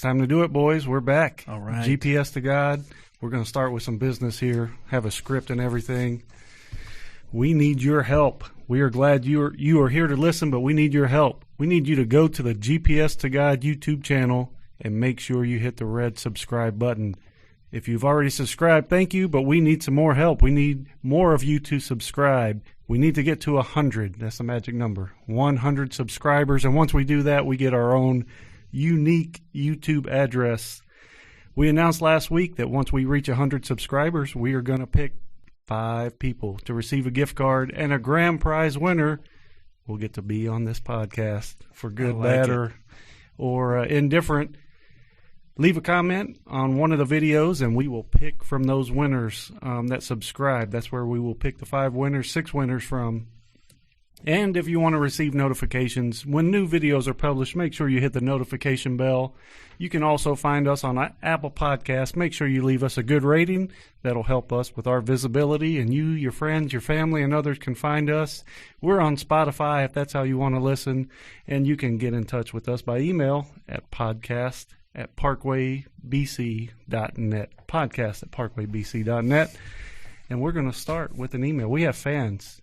time to do it, boys. We're back. All right. GPS to God. We're going to start with some business here, have a script and everything. We need your help. We are glad you are here to listen, but we need your help. We need you to go to the GPS to God YouTube channel and make sure you hit the red subscribe button. If you've already subscribed, thank you, but we need some more help. We need more of you to subscribe. We need to get to 100. That's the magic number. 100 subscribers. And once we do that, we get our own unique YouTube address. We announced last week that once we reach 100 subscribers, we are going to pick 5 people to receive a gift card, and a grand prize winner will get to be on this podcast for good, bad, or indifferent. Leave a comment on one of the videos, and we will pick from those winners that subscribe. That's where we will pick the 5 winners, 6 winners from. And if you want to receive notifications when new videos are published, make sure you hit the notification bell. You can also find us on Apple Podcasts. Make sure you leave us a good rating. That'll help us with our visibility, and you, your friends, your family, and others can find us. We're on Spotify if that's how you want to listen, and you can get in touch with us by email at podcast@parkwaybc.net. Podcast@parkwaybc.net. And we're going to start with an email. We have fans.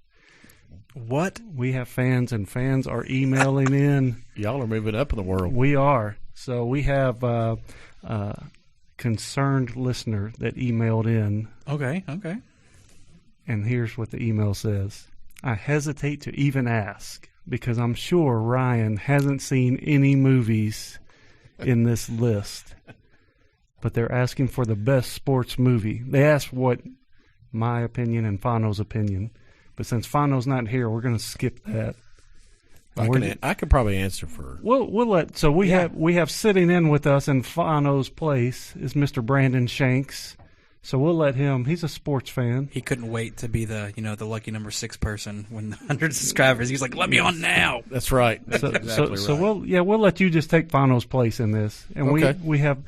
What? We have fans, and fans are emailing in. Y'all are moving up in the world. We are. So we have a concerned listener that emailed in. Okay. And here's what the email says. I hesitate to even ask because I'm sure Ryan hasn't seen any movies in this list. But they're asking for the best sports movie. They asked what my opinion and Fano's opinion. But since Fano's not here, we're going to skip that. I could probably answer for. We'll let. So we have sitting in with us in Fano's place is Mr. Brandon Shanks. So we'll let him. He's a sports fan. He couldn't wait to be the lucky number 6 person when 100 subscribers. He's like, let me on now. That's right. That's exactly right. So we'll let you just take Fano's place in this. And we have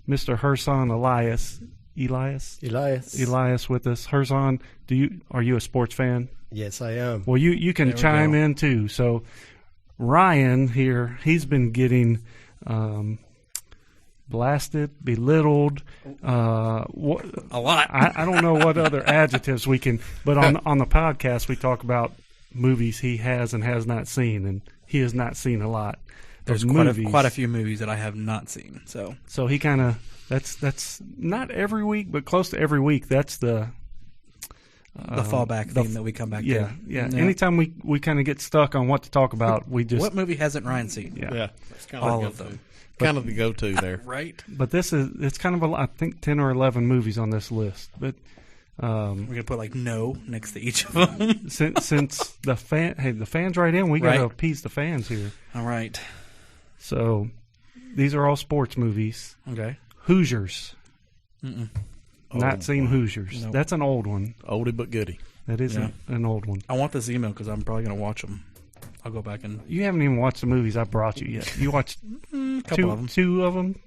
Mr. Herson Elias with us. Herson, are you a sports fan? Yes, I am. Well, you can chime in too. So Ryan here, he's been getting blasted, belittled, a lot. I don't know what other adjectives we can, but on the podcast we talk about movies he has and has not seen, and he has not seen a lot. There's quite a few movies that I have not seen. So he kind of that's not every week, but close to every week. That's the fallback theme that we come back to. Yeah. Anytime we kind of get stuck on what to talk about, we just... What movie hasn't Ryan seen? Yeah. It's kind all of them. Kind of the go-to there. Right. But it's kind of I think 10 or 11 movies on this list. But we're going to put no next to each of them. since the fans write in, we got to appease the fans here. All right. So these are all sports movies. Okay. Hoosiers. Mm-mm. Not seen Hoosiers. Nope. That's an old one. Oldie but goodie. That is an old one. I want this email because I'm probably going to watch them. I'll go back and... You haven't even watched the movies I brought you yet. You watched a couple of them. 2 of them?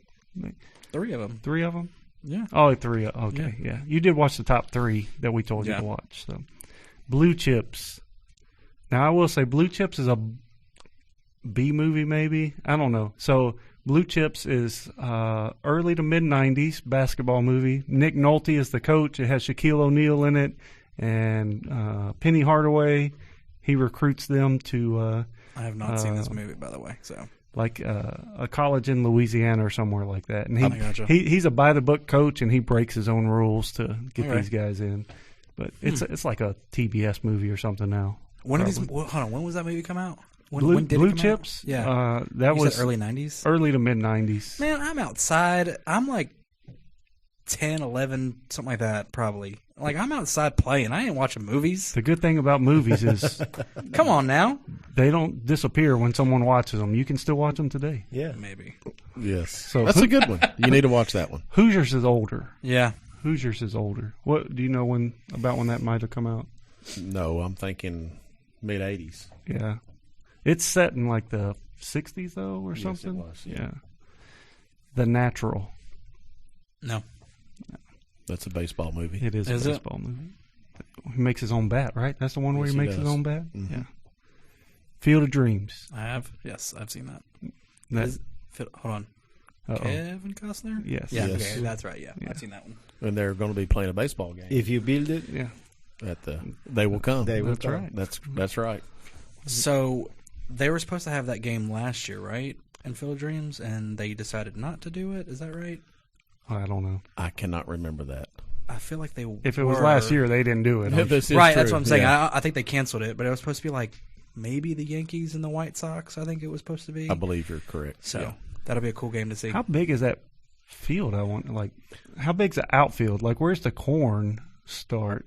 3 of them. 3 of them? Yeah. Oh, 3. Okay, yeah. You did watch the top 3 that we told you to watch. So, Blue Chips. Now, I will say Blue Chips is a B movie maybe. I don't know. So... Blue Chips is early to mid-'90s basketball movie. Nick Nolte is the coach. It has Shaquille O'Neal in it and Penny Hardaway. He recruits them to... I have not seen this movie, by the way. So like a college in Louisiana or somewhere like that. And gotcha. he's a by-the-book coach, and he breaks his own rules to get these guys in. But it's like a TBS movie or something now. When was that movie come out? When did Blue Chips? Out? Yeah. That was early 90s? Early to mid-90s. Man, I'm outside. I'm like 10, 11, something like that, probably. Like, I'm outside playing. I ain't watching movies. The good thing about movies is... Come on now. They don't disappear when someone watches them. You can still watch them today. Yeah. Maybe. Yes. So that's a good one. You need to watch that one. Hoosiers is older. Yeah. Hoosiers is older. What do you know when that might have come out? No, I'm thinking mid-'80s. Yeah. It's set in like the 60s, though, or something? Yes, it was. Yeah. The Natural. No. That's a baseball movie. It is a baseball movie. He makes his own bat, right? That's the one where he makes his own bat? Mm-hmm. Yeah. Field of Dreams. I have? Yes, I've seen that. Hold on. Kevin Costner? Yes. Yeah, Yes. okay, that's right. Yeah, Yeah. I've seen that one. And they're going to be playing a baseball game. If you build it, Yeah. They will come. they will That's come. right. That's right. So they were supposed to have that game last year, right? In Field of Dreams, and they decided not to do it. Is that right? I don't know. I cannot remember that. I feel like they If it was were. last year, they didn't do it. This is Right, true. that's what I'm saying. Yeah. I think they canceled it, but it was supposed to be like maybe the Yankees and the White Sox. I think it was supposed to be. I believe you're correct. So Yeah. that'll be a cool game to see. How big is that field? How big's the outfield? Like, where's the corn start?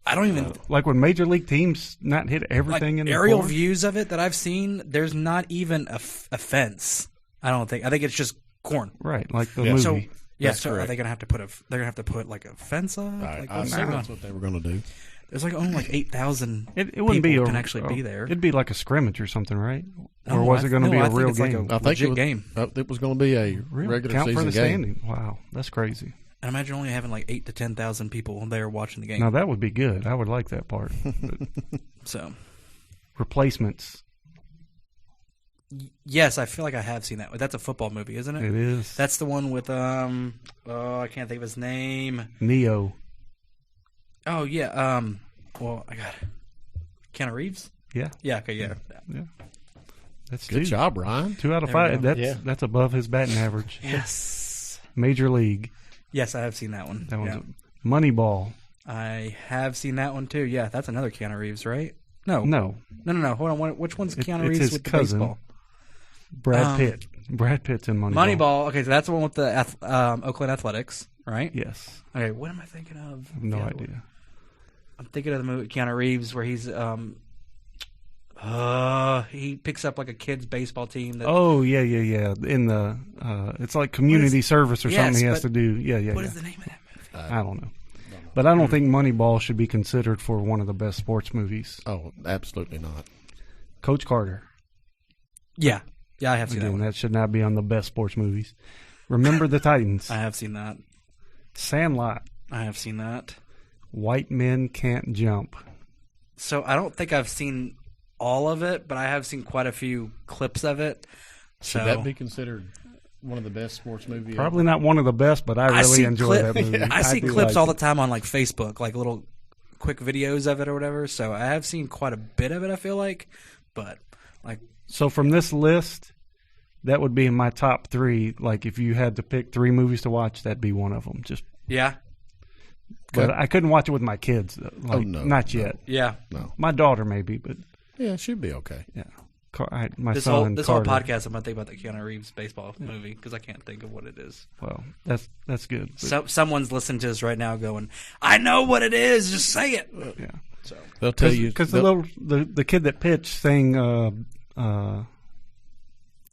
I don't even Like, when major league teams not hit everything like in the aerial corn? views of it that I've seen. There's not even a fence. I don't think. I think it's just corn. Right, like the Yeah. movie. So yeah, That's so are correct. they gonna have to put they're gonna have to put like a fence up? I Like, what's assume going that's on? what they were going to do. There's like only like 8,000. It wouldn't be people a, can actually be there. It'd be like a scrimmage or something, right? No, Or was it going to be I a think real it's like game? a I think legit it was, game. It was going to be a Real? regular Count season for the game. standing. Wow, that's crazy. And imagine only having like 8 to 10,000 people there watching the game. Now that would be good. I would like that part. But So replacements. yes, I feel like I have seen that. That's a football movie, isn't it? It is. That's the one with I can't think of his name. Neo. Oh yeah, well I got it. Keanu Reeves? Yeah, Yeah, okay, yeah. that's Good two. job, Ryan. 2 out of There we 5. go. That's above his batting average. Yes. Major League. Yes, I have seen that one. That Yeah. one's Moneyball. I have seen that one too. Yeah, that's another Keanu Reeves, right? No. No, Hold on. Which one's Keanu it's Reeves his with the cousin. baseball? Brad Pitt. Brad Pitt's in Moneyball. Moneyball. Okay, so that's the one with the Oakland Athletics, right? Yes. Okay, what am I thinking of? I have no Yeah, idea. I'm thinking of the movie Keanu Reeves where he's he picks up like a kid's baseball team. That, Oh yeah. In the it's like community service or Yes, something he has but to do. Yeah. what is the name of that movie? I don't know. But I don't think Moneyball should be considered for one of the best sports movies. Oh, absolutely not. Coach Carter. Yeah, I have seen that Again, one. that should not be on the best sports movies. Remember the Titans. I have seen that. Sandlot. I have seen that. White Men Can't Jump. So I don't think I've seen all of it, but I have seen quite a few clips of it. Should So that be considered one of the best sports movies? Probably not one of the best, but I really enjoy that movie. I see do clips like all it. the time on like Facebook, like little quick videos of it or whatever. So I have seen quite a bit of it. I feel like, but like So from this list, that would be in my top 3. Like if you had to pick 3 movies to watch, that'd be one of them. yeah, But I couldn't watch it with my kids. Like, no, not no. yet. yeah. No. My daughter maybe, but Yeah, it should be okay. yeah. My This son whole Carter. podcast, I'm gonna think about the Keanu Reeves baseball movie because I can't think of what it is. Well, that's good. But, So someone's listening to us right now, going, "I know what it is. Just say it." yeah. So They'll tell you Because they'll- the kid that pitched sang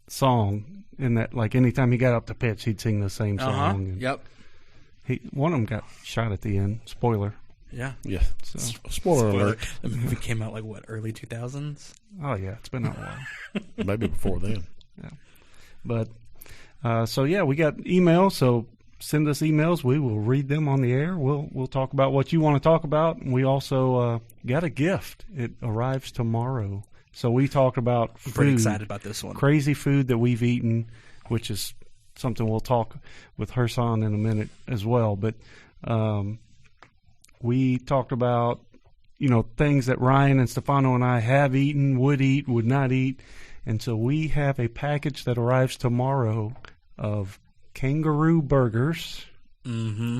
song in that, like anytime he got up to pitch, he'd sing the same song. And Yep. one of them got shot at the end. Spoiler. Yeah. Yeah. So, Spoiler alert. The movie came out like what, early 2000s? oh yeah, it's been a while. Maybe before then. But so yeah, we got emails. So send us emails. We will read them on the air. We'll talk about what you want to talk about. And we also got a gift. It arrives tomorrow. So we talked about I'm pretty food, excited about this one. crazy food that we've eaten, which is something we'll talk with Herson in a minute as well. But we talked about things that Ryan and Stefano and I have eaten, would eat, would not eat. And so we have a package that arrives tomorrow of kangaroo burgers. Mm-hmm.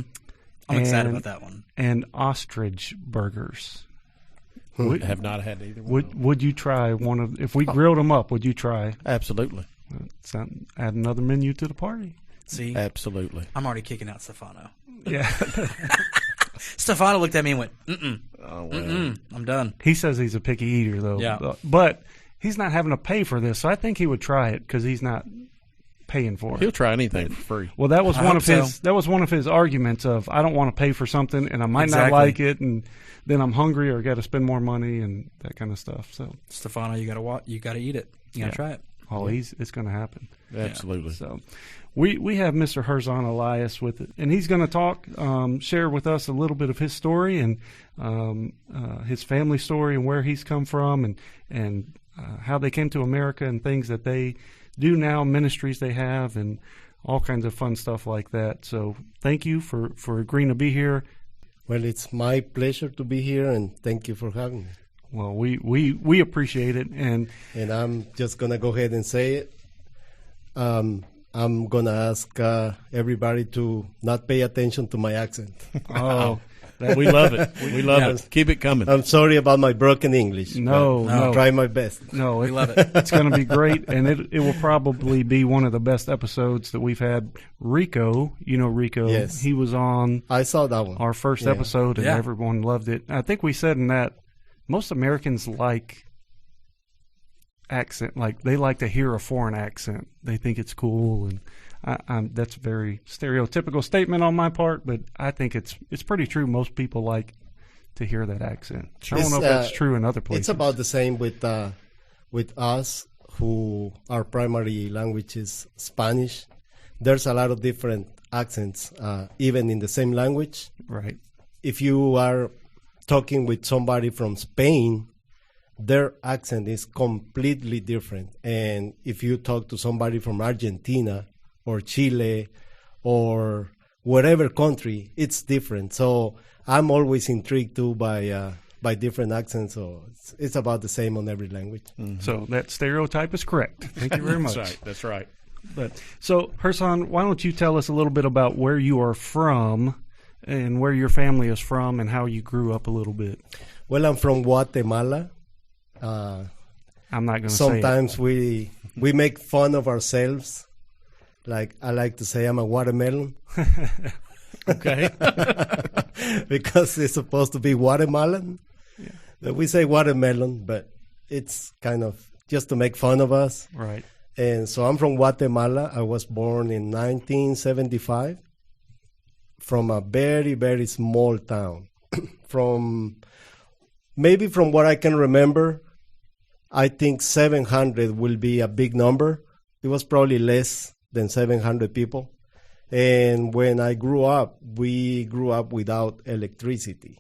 I'm excited And- about that one. And ostrich burgers. I have not had either one. Would you try one of? If we grilled them up, would you try? Absolutely. Add another menu to the party. See, Absolutely. I'm already kicking out Stefano. Yeah, Stefano looked at me and went, "Mm-mm, Oh, well. mm-mm, I'm done." he says he's a picky eater though. Yeah. But he's not having to pay for this, so I think he would try it because he's not paying for He'll it. try anything for free. Well, that was I one hope of his. so. That was one of his arguments of I don't want to pay for something and I might not Exactly. like it, and then I'm hungry or got to spend more money and that kind of stuff. So, Stefano, you gotta eat it. You gotta Yeah. try it. it's going to happen. Absolutely. So we have Mr. Herson Elias with it, and he's going to talk, share with us a little bit of his story and his family story and where he's come from and how they came to America and things that they do now, ministries they have, and all kinds of fun stuff like that. So thank you for agreeing to be here. Well, it's my pleasure to be here, and thank you for having me. Well, we appreciate it, and I'm just going to go ahead and say it. I'm going to ask everybody to not pay attention to my accent. oh, we love it. We love it. Keep it coming. I'm sorry about my broken English. No. I'll try my best. No, We love it. It's going to be great, and it will probably be one of the best episodes that we've had. Rico, you know Rico. Yes. He was on I saw that one. our first Yeah. episode, and Yeah. everyone loved it. I think we said in that most Americans like accent, like they like to hear a foreign accent. They think it's cool, and that's a very stereotypical statement on my part, but I think it's pretty true. Most people like to hear that accent. I don't know if that's true in other places. It's about the same with us, who our primary language is Spanish. There's a lot of different accents, even in the same language. right. If you are talking with somebody from Spain, their accent is completely different. And if you talk to somebody from Argentina or Chile or whatever country, it's different. So I'm always intrigued too by different accents. So it's about the same on every language. So that stereotype is correct. Thank you very much. That's right. That's right. But so, Herson, why don't you tell us a little bit about where you are from and where your family is from and how you grew up a little bit? Well, I'm from Guatemala. I'm not going to say it. Sometimes we make fun of ourselves. Like I like to say I'm a watermelon. Okay. Because it's supposed to be Guatemalan. Yeah. We say watermelon, but it's kind of just to make fun of us. Right. And so I'm from Guatemala. I was born in 1975 from a very, very small town. From what I can remember, I think 700 will be a big number. It was probably less than 700 people. And when I grew up, we grew up without electricity.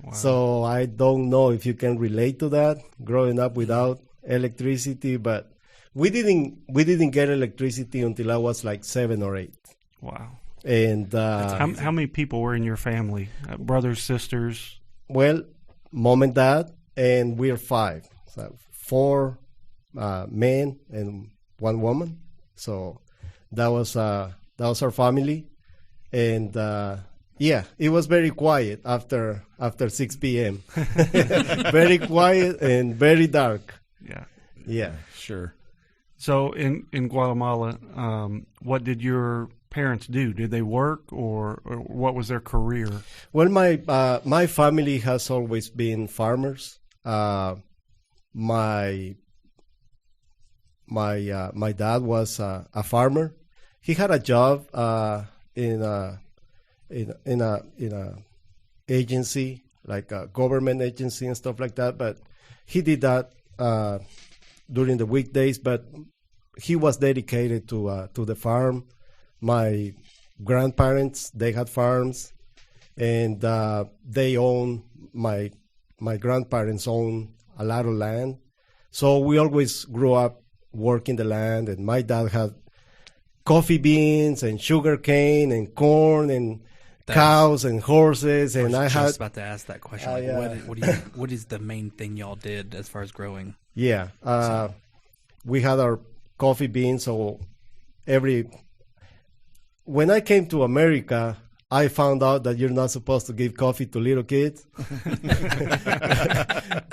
Wow. So I don't know if you can relate to that, growing up without electricity, but we didn't get electricity until I was like 7 or 8. Wow. And How many people were in your family? Brothers, sisters? well, mom and dad, and we're 5. So 4 men and 1 woman. So that was our family, and yeah, it was very quiet after 6 p.m. Very quiet and very dark. Yeah. Yeah. Sure. So in Guatemala, what did your parents do? Did they work, or what was their career? Well, my family has always been farmers. My dad was a farmer. He had a job in a agency, like a government agency and stuff like that. But he did that during the weekdays. But he was dedicated to the farm. My grandparents, they had farms, and they own my grandparents own a lot of land. So we always grew up working the land, and my dad had coffee beans and sugar cane and corn and cows and horses, and I was had just about to ask that question. Like, what is the main thing y'all did as far as growing? Yeah, we had our coffee beans. So when I came to America, I found out that you're not supposed to give coffee to little kids.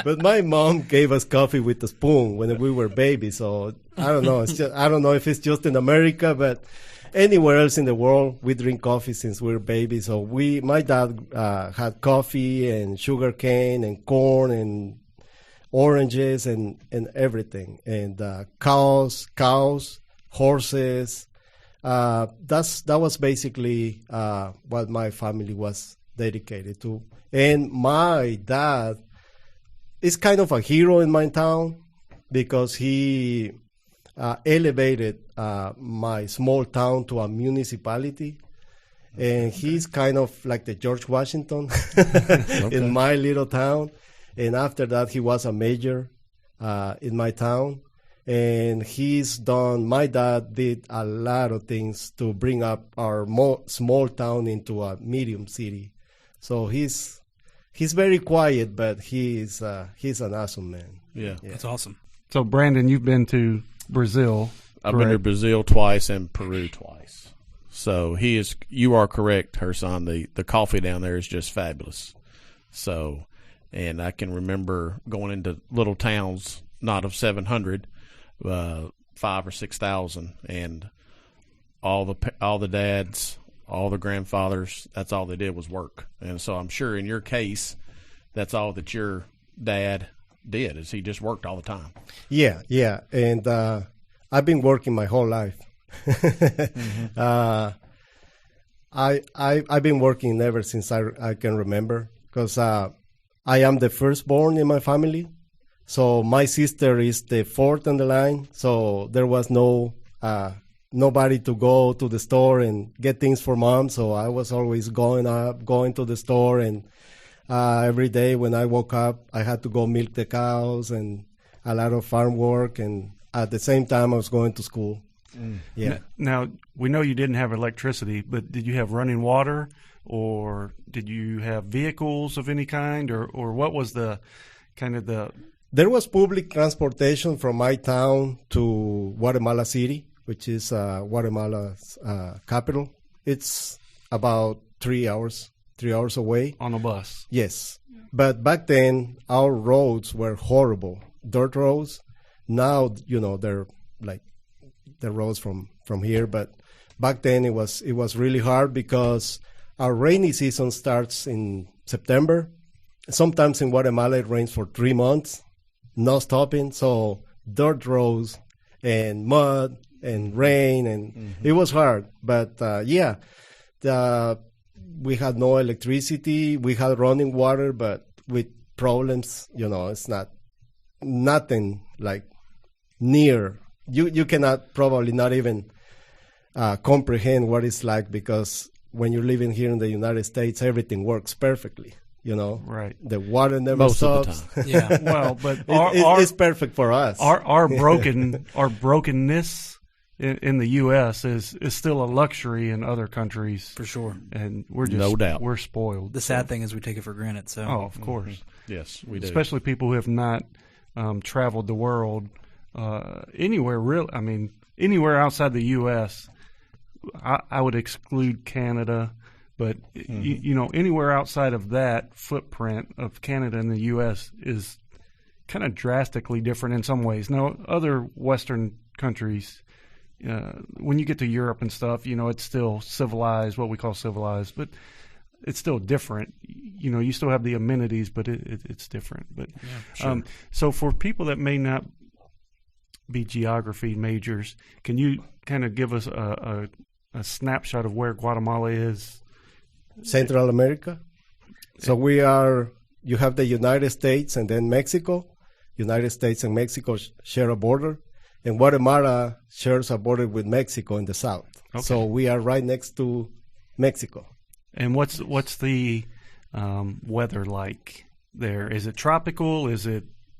But my mom gave us coffee with a spoon when we were babies. So I don't know. I don't know if it's just in America, but anywhere else in the world, we drink coffee since we were babies. So my dad had coffee and sugar cane and corn and oranges and everything, and cows, horses. That was basically what my family was dedicated to. And my dad is kind of a hero in my town because he elevated my small town to a municipality. And he's kind of like the George Washington in my little town. And after that, he was a mayor in my town. And my dad did a lot of things to bring up our small town into a medium city. So he's very quiet, but he's an awesome man. Yeah. That's awesome. So, Brandon, you've been to Brazil. I've been to Brazil twice and Peru twice. So you are correct, Herson. The coffee down there is just fabulous. So, and I can remember going into little towns, not of 700, 5,000 or 6,000, and all the dads, all the grandfathers, that's all they did was work. And so I'm sure in your case, that's all that your dad did, is he just worked all the time. Yeah. And I've been working my whole life. I've been working ever since I can remember, because I am the firstborn in my family. So my sister is the fourth in the line. So there was nobody to go to the store and get things for mom. So I was always going to the store, and every day when I woke up, I had to go milk the cows and a lot of farm work. And at the same time, I was going to school. Yeah. Now, we know you didn't have electricity, but did you have running water, or did you have vehicles of any kind, or what was the kind of the... There was public transportation from my town to Guatemala City, which is Guatemala's capital. It's about 3 hours away. On a bus? Yes. But back then, our roads were horrible, dirt roads. Now, they're like the roads from here. But back then, it was really hard, because our rainy season starts in September. Sometimes in Guatemala, it rains for 3 months, no stopping. So dirt roads and mud and rain, and it was hard. But we had no electricity. We had running water, but with problems. It's nothing like near. You cannot probably not even comprehend what it's like, because when you're living here in the United States, everything works perfectly. Right. The water never Most stops. of the time. Yeah. Well, but it's perfect for us. Our brokenness in the U.S. is still a luxury in other countries, For sure. and we're just No doubt. we're spoiled. The sad thing is we take it for granted. So of course, Yes, we do. especially people who have not traveled the world anywhere. Anywhere outside the U.S. I would exclude Canada. But, anywhere outside of that footprint of Canada and the U.S. is kind of drastically different in some ways. Now, other Western countries, when you get to Europe and stuff, it's still civilized, what we call civilized, but it's still different. You still have the amenities, but it's different. But sure. so for people that may not be geography majors, can you kind of give us a snapshot of where Guatemala is? Central America. So you have the United States and then Mexico. United States and Mexico share a border, and Guatemala shares a border with Mexico in the south. Okay. So we are right next to Mexico. And what's the weather like there? Is it tropical?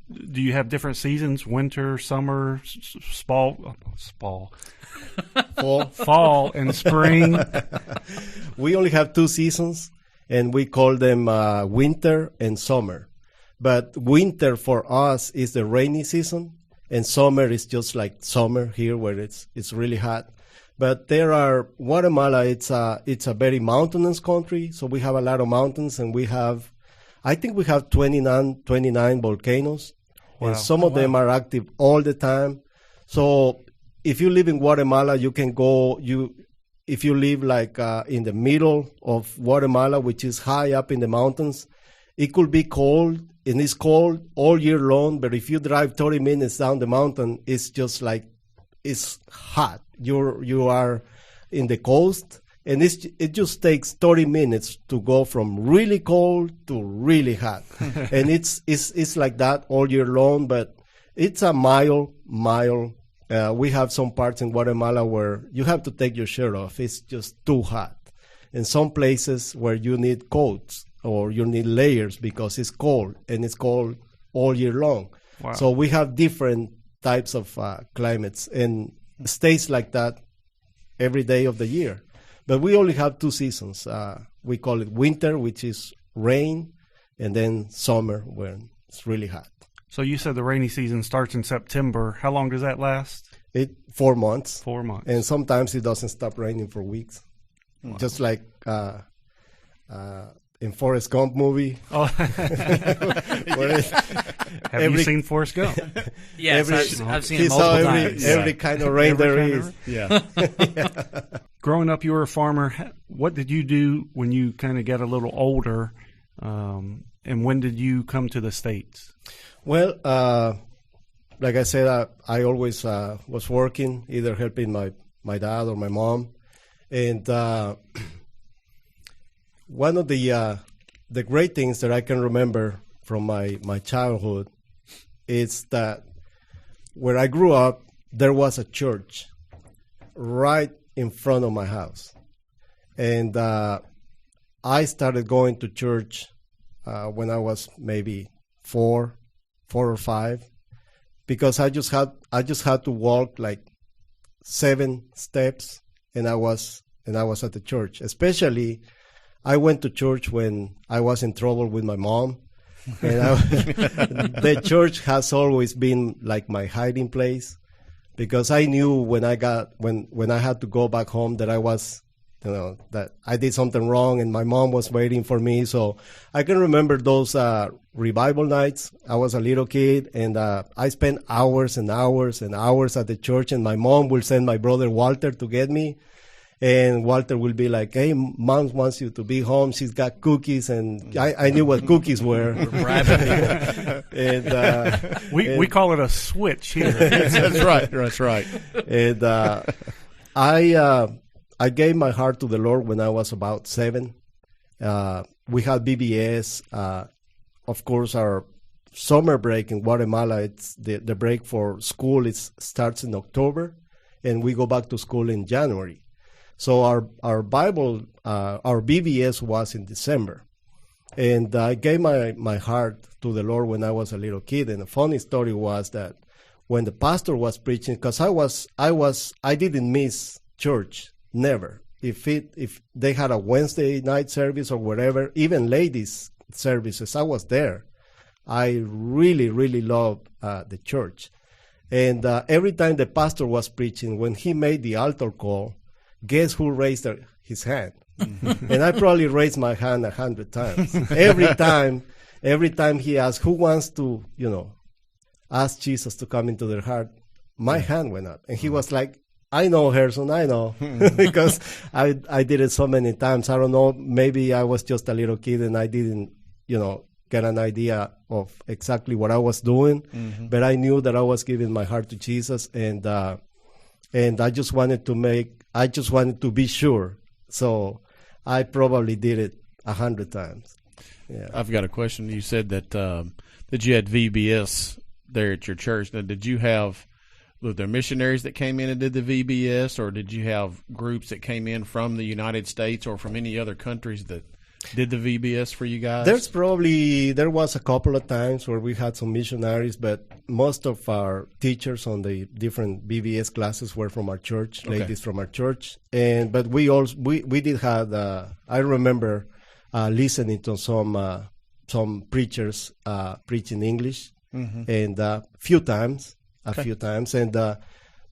Do you have different seasons? Winter, summer, fall, and spring. We only have 2 seasons, and we call them winter and summer. But winter for us is the rainy season, and summer is just like summer here, where it's really hot. But Guatemala, it's a very mountainous country, so we have a lot of mountains, and I think we have 29 volcanoes. Wow. And some of them are active all the time. So if you live in Guatemala, you can go. If you live like in the middle of Guatemala, which is high up in the mountains, it could be cold, and it's cold all year long. But if you drive 30 minutes down the mountain, it's just like it's hot. You are in the coast, and it just takes 30 minutes to go from really cold to really hot. And it's like that all year long, but it's a mile. We have some parts in Guatemala where you have to take your shirt off. It's just too hot. And some places where you need coats or you need layers because it's cold, and it's cold all year long. Wow. So we have different types of climates, and stays like that every day of the year. But we only have 2 seasons. We call it winter, which is rain, and then summer when it's really hot. So you said the rainy season starts in September. How long does that last? 4 months. 4 months. And sometimes it doesn't stop raining for weeks. Wow. Just like in Forrest Gump movie. Oh. Have you seen Forrest Gump? Yes, I've seen it multiple times. Every kind of rain there is. Yeah. Growing up, you were a farmer. What did you do when you kind of got a little older? And when did you come to the States? Well, like I said, I always was working, either helping my dad or my mom. And one of the great things that I can remember from my childhood is that where I grew up, there was a church right in front of my house. And I started going to church when I was maybe 4 or 5, because I just had to walk like 7 steps, and I was at the church. Especially, I went to church when I was in trouble with my mom, and the church has always been like my hiding place, because I knew when I had to go back home that I was, that I did something wrong, and my mom was waiting for me. So I can remember those revival nights. I was a little kid, and I spent hours and hours and hours at the church, and my mom will send my brother Walter to get me. And Walter will be like, "Hey, Mom wants you to be home. She's got cookies." And I knew what cookies were. And we call it a switch here. That's right. That's right. And I gave my heart to the Lord when I was about 7. We had BBS. Of course, our summer break in Guatemala, it's the break for school starts in October, and we go back to school in January. So our BBS was in December. And I gave my heart to the Lord when I was a little kid. And the funny story was that when the pastor was preaching, because I didn't miss church, never. If they had a Wednesday night service or whatever, even ladies services, I was there. I really, really loved the church. And every time the pastor was preaching, when he made the altar call, guess who raised his hand? And I probably raised my hand 100 times. Every time he asked, who wants to, ask Jesus to come into their heart, my hand went up. And he was like, I know, Herson, I know. Because I did it so many times. I don't know, maybe I was just a little kid and I didn't, get an idea of exactly what I was doing. Mm-hmm. But I knew that I was giving my heart to Jesus, and I just wanted to be sure. So I probably did it 100 times. Yeah. I've got a question. You said that you had VBS there at your church. Now, were there missionaries that came in and did the VBS, or did you have groups that came in from the United States or from any other countries that did the VBS for you guys? There was a couple of times where we had some missionaries, but most of our teachers on the different VBS classes were from our church, okay. Ladies from our church. But we did have, I remember listening to some preachers preaching English, mm-hmm. and a few times. And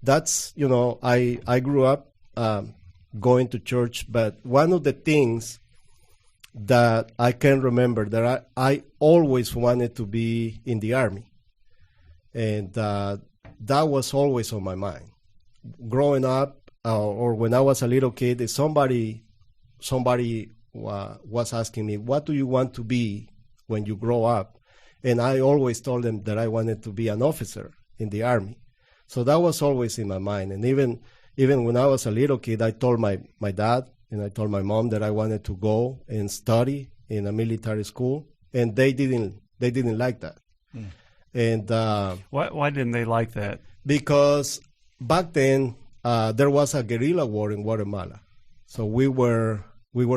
that's, I grew up going to church, but one of the things that I can remember that I always wanted to be in the Army. And that was always on my mind. Growing up, or when I was a little kid, if somebody was asking me, what do you want to be when you grow up? And I always told them that I wanted to be an officer in the Army. So that was always in my mind. And even when I was a little kid, I told my dad and I told my mom that I wanted to go and study in a military school, and they didn't like that. Mm. And why didn't they like that? Because back then there was a guerrilla war in Guatemala. So we were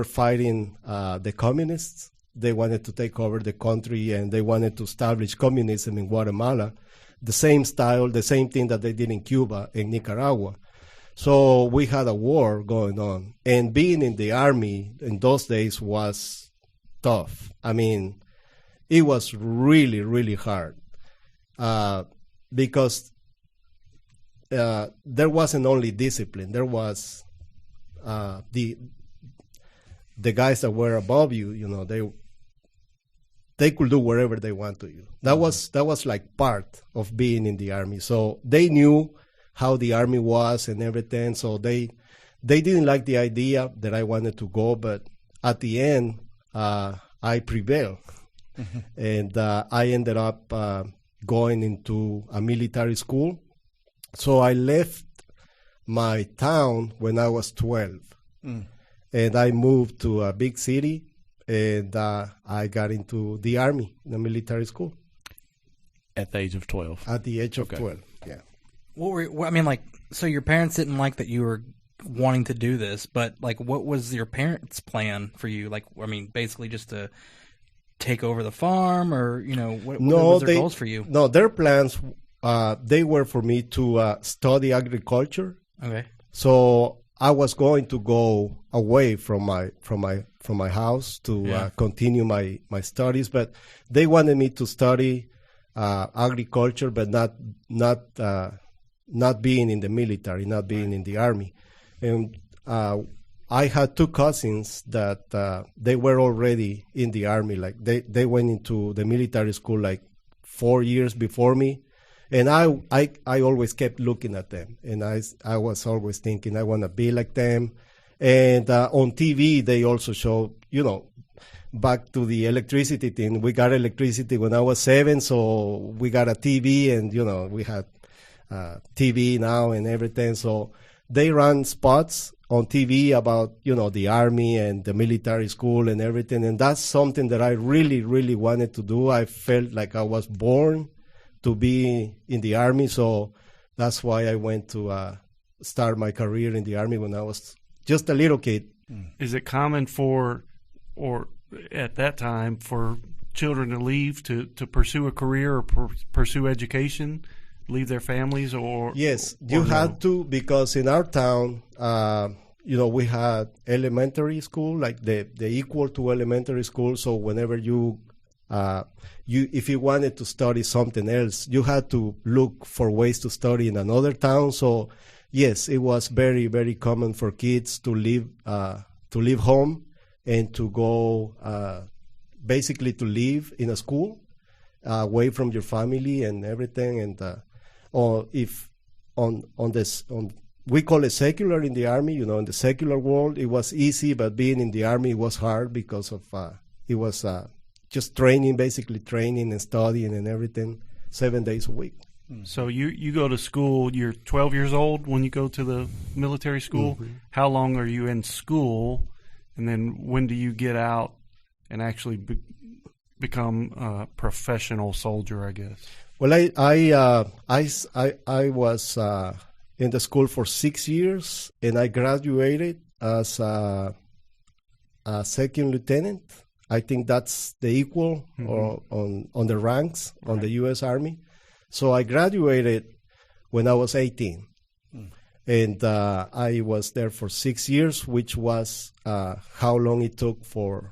fighting the communists. They wanted to take over the country, and they wanted to establish communism in Guatemala. the same style, the same thing that they did in Cuba and Nicaragua. So we had a war going on, and being in the army in those days was tough. I mean, it was really, really hard because there wasn't only discipline. There was the guys that were above you. You know, they could do whatever they want to you. That was like part of being in the army. So they knew how the army was and everything. So they didn't like the idea that I wanted to go, but at the end, I prevailed. And I ended up going into a military school. So I left my town when I was 12. And I moved to a big city, and I got into the army, the military school. At the age of 12. At the age of 12, yeah. So your parents didn't like that you were wanting to do this, but like, what was your parents' plan for you? Like, I mean, basically just to take over the farm, or what was their goals for you? No, their plans they were for me to study agriculture. Okay. So I was going to go away from my house to continue my studies, but they wanted me to study agriculture, but not being in the military, not being in the army. And I had two cousins that they were already in the army. Like they went into the military school like 4 years before me. And I always kept looking at them, and I was always thinking I want to be like them. And on TV, they also show, back to the electricity thing. We got electricity when I was 7, so we got a TV, and, we had TV now and everything. So they run spots on TV about, the army and the military school and everything. And that's something that I really, really wanted to do. I felt like I was born to be in the army, so that's why I went to start my career in the army when I was just a little kid. Is it common or at that time, for children to leave to pursue a career or pursue education, leave their families, or? Yes, you had to, because in our town, we had elementary school, like the equal to elementary school. So whenever if you wanted to study something else, you had to look for ways to study in another town. So yes, it was very, very common for kids to leave home and to go, basically to live in a school, away from your family and everything. And or if we call it secular in the army, in the secular world, it was easy, but being in the army was hard because of it was just basically training and studying and everything, 7 days a week. So you go to school, you're 12 years old when you go to the military school. Mm-hmm. How long are you in school? And then when do you get out and actually become a professional soldier, I guess? Well, I was in the school for 6 years, and I graduated as a second lieutenant. I think that's the equal or on the ranks on the U.S. Army. So I graduated when I was 18, and I was there for 6 years, which was how long it took for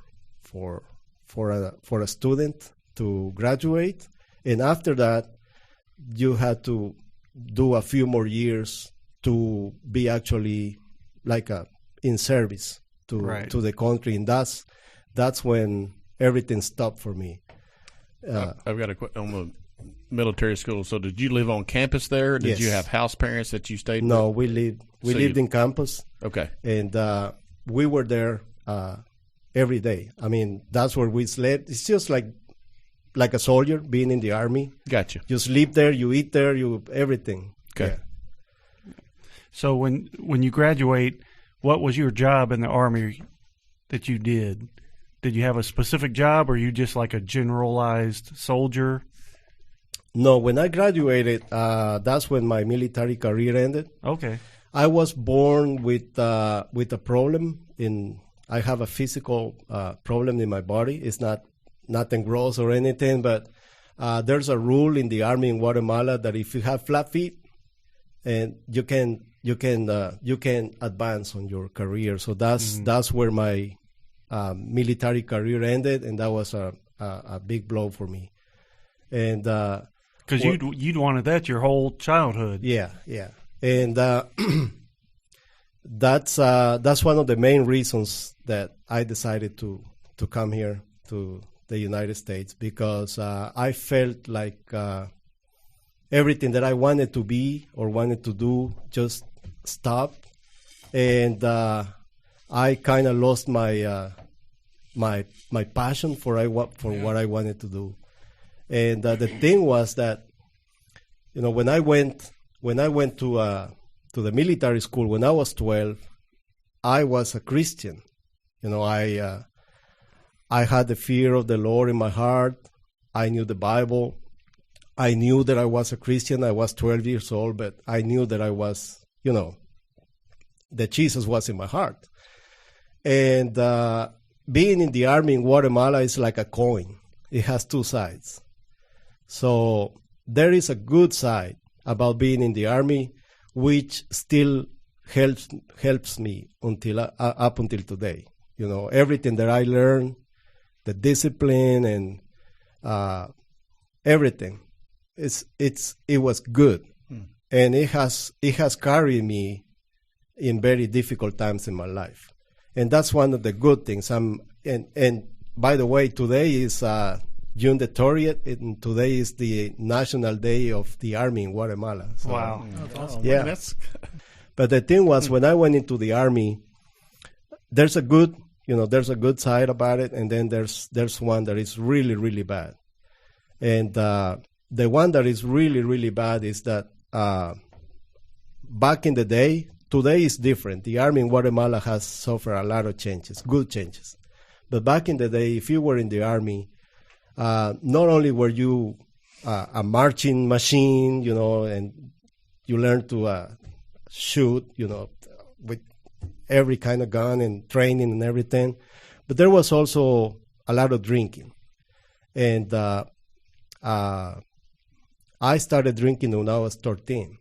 a student to graduate. And after that, you had to do a few more years to be actually like in service to the country, and that's when everything stopped for me. I've got a question on the military school. So did you live on campus there? Did you have house parents that you stayed with? No, we lived in campus. Okay. And we were there every day. I mean, that's where we slept. It's just like a soldier being in the army. Gotcha. You sleep there, you eat there, everything. Okay. Yeah. So when you graduate, what was your job in the army that you did? Did you have a specific job, or are you just like a generalized soldier? No, when I graduated, that's when my military career ended. Okay. I was born with a problem I have a physical problem in my body. It's not nothing gross or anything, but there's a rule in the army in Guatemala that if you have flat feet, and you can advance on your career. So that's where my military career ended, and that was a big blow for me. And because you'd wanted that your whole childhood. Yeah, and that's one of the main reasons that I decided to come here to the United States, because I felt like everything that I wanted to be or wanted to do just stopped, and I kind of lost my my passion for what I wanted to do. And the thing was that, when I went to the military school when I was 12, I was a Christian. I had the fear of the Lord in my heart. I knew the Bible. I knew that I was a Christian. I was 12 years old, but I knew that I was, that Jesus was in my heart. And being in the army in Guatemala is like a coin. It has two sides. So there is a good side about being in the army, which still helps me up until today. Everything that I learned, the discipline and everything, it was good, and it has carried me in very difficult times in my life, and that's one of the good things. And by the way, today is June the 30th, and today is the National Day of the Army in Guatemala. So, wow, That's awesome. Yeah. But the thing was, when I went into the army, there's a good side about it, and then there's one that is really, really bad. And the one that is really, really bad is that back in the day, today is different. The army in Guatemala has suffered a lot of changes, good changes. But back in the day, if you were in the army, not only were you a marching machine, and you learned to shoot, with every kind of gun and training and everything, but there was also a lot of drinking. And I started drinking when I was 13.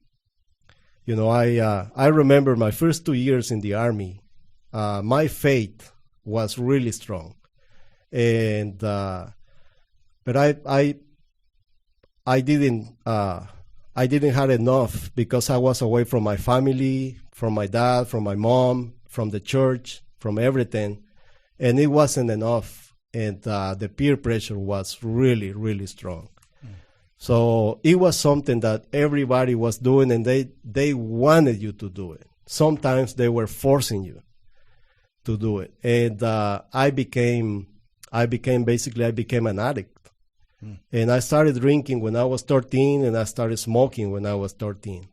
I remember my first 2 years in the army. My faith was really strong, and but I didn't have enough, because I was away from my family, from my dad, from my mom, from the church, from everything, and it wasn't enough. And the peer pressure was really, really strong. So it was something that everybody was doing, and they wanted you to do it. Sometimes they were forcing you to do it. And I became an addict. And I started drinking when I was 13, and I started smoking when I was 13.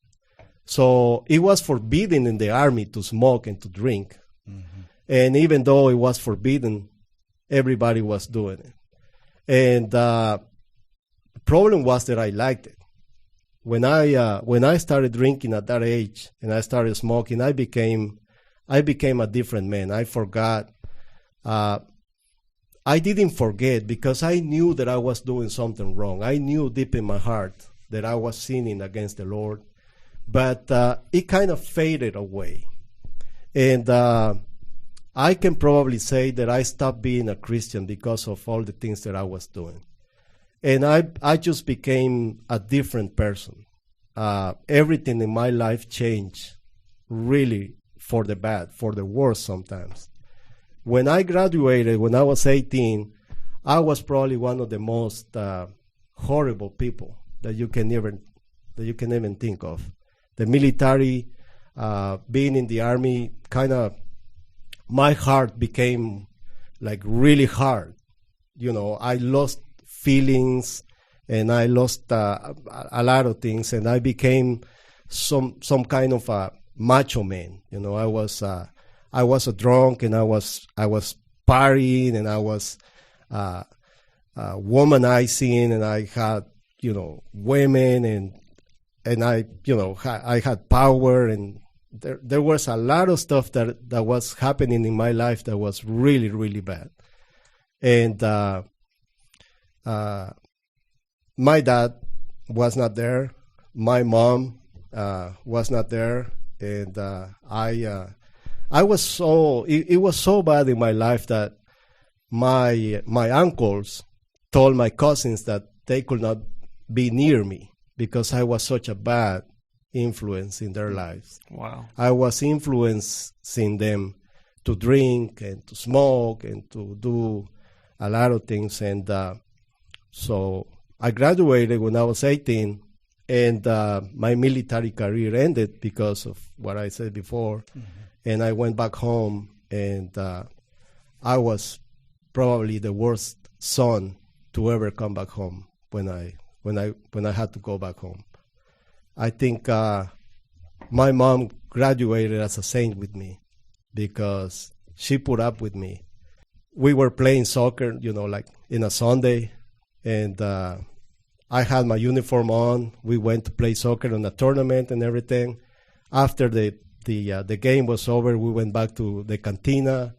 So it was forbidden in the army to smoke and to drink. Mm-hmm. And even though it was forbidden, everybody was doing it. And the problem was that I liked it. When I started drinking at that age and I started smoking, I became a different man. I forgot. I didn't forget, because I knew that I was doing something wrong. I knew deep in my heart that I was sinning against the Lord, but it kind of faded away. And I can probably say that I stopped being a Christian because of all the things that I was doing. And I just became a different person. Everything in my life changed, really, for the bad, for the worse sometimes. When I graduated, when I was 18, I was probably one of the most horrible people that you can even think of. The military, being in the army, kind of, my heart became like really hard. I lost feelings, and I lost a lot of things, and I became some kind of a macho man. I was a drunk, and I was partying, and I was womanizing, and I had women, and I had power, and there was a lot of stuff that was happening in my life that was really, really bad. And my dad was not there. My mom was not there, and I was so it was so bad in my life that my uncles told my cousins that they could not be near me because I was such a bad influence in their lives. Wow. I was influencing them to drink and to smoke and to do a lot of things. And so I graduated when I was 18, and my military career ended because of what I said before. Mm-hmm. And I went back home, and I was probably the worst son to ever come back home when I had to go back home. I think my mom graduated as a saint with me because she put up with me. We were playing soccer, like in a Sunday, and I had my uniform on. We went to play soccer in a tournament and everything. After the game was over, we went back to the cantina,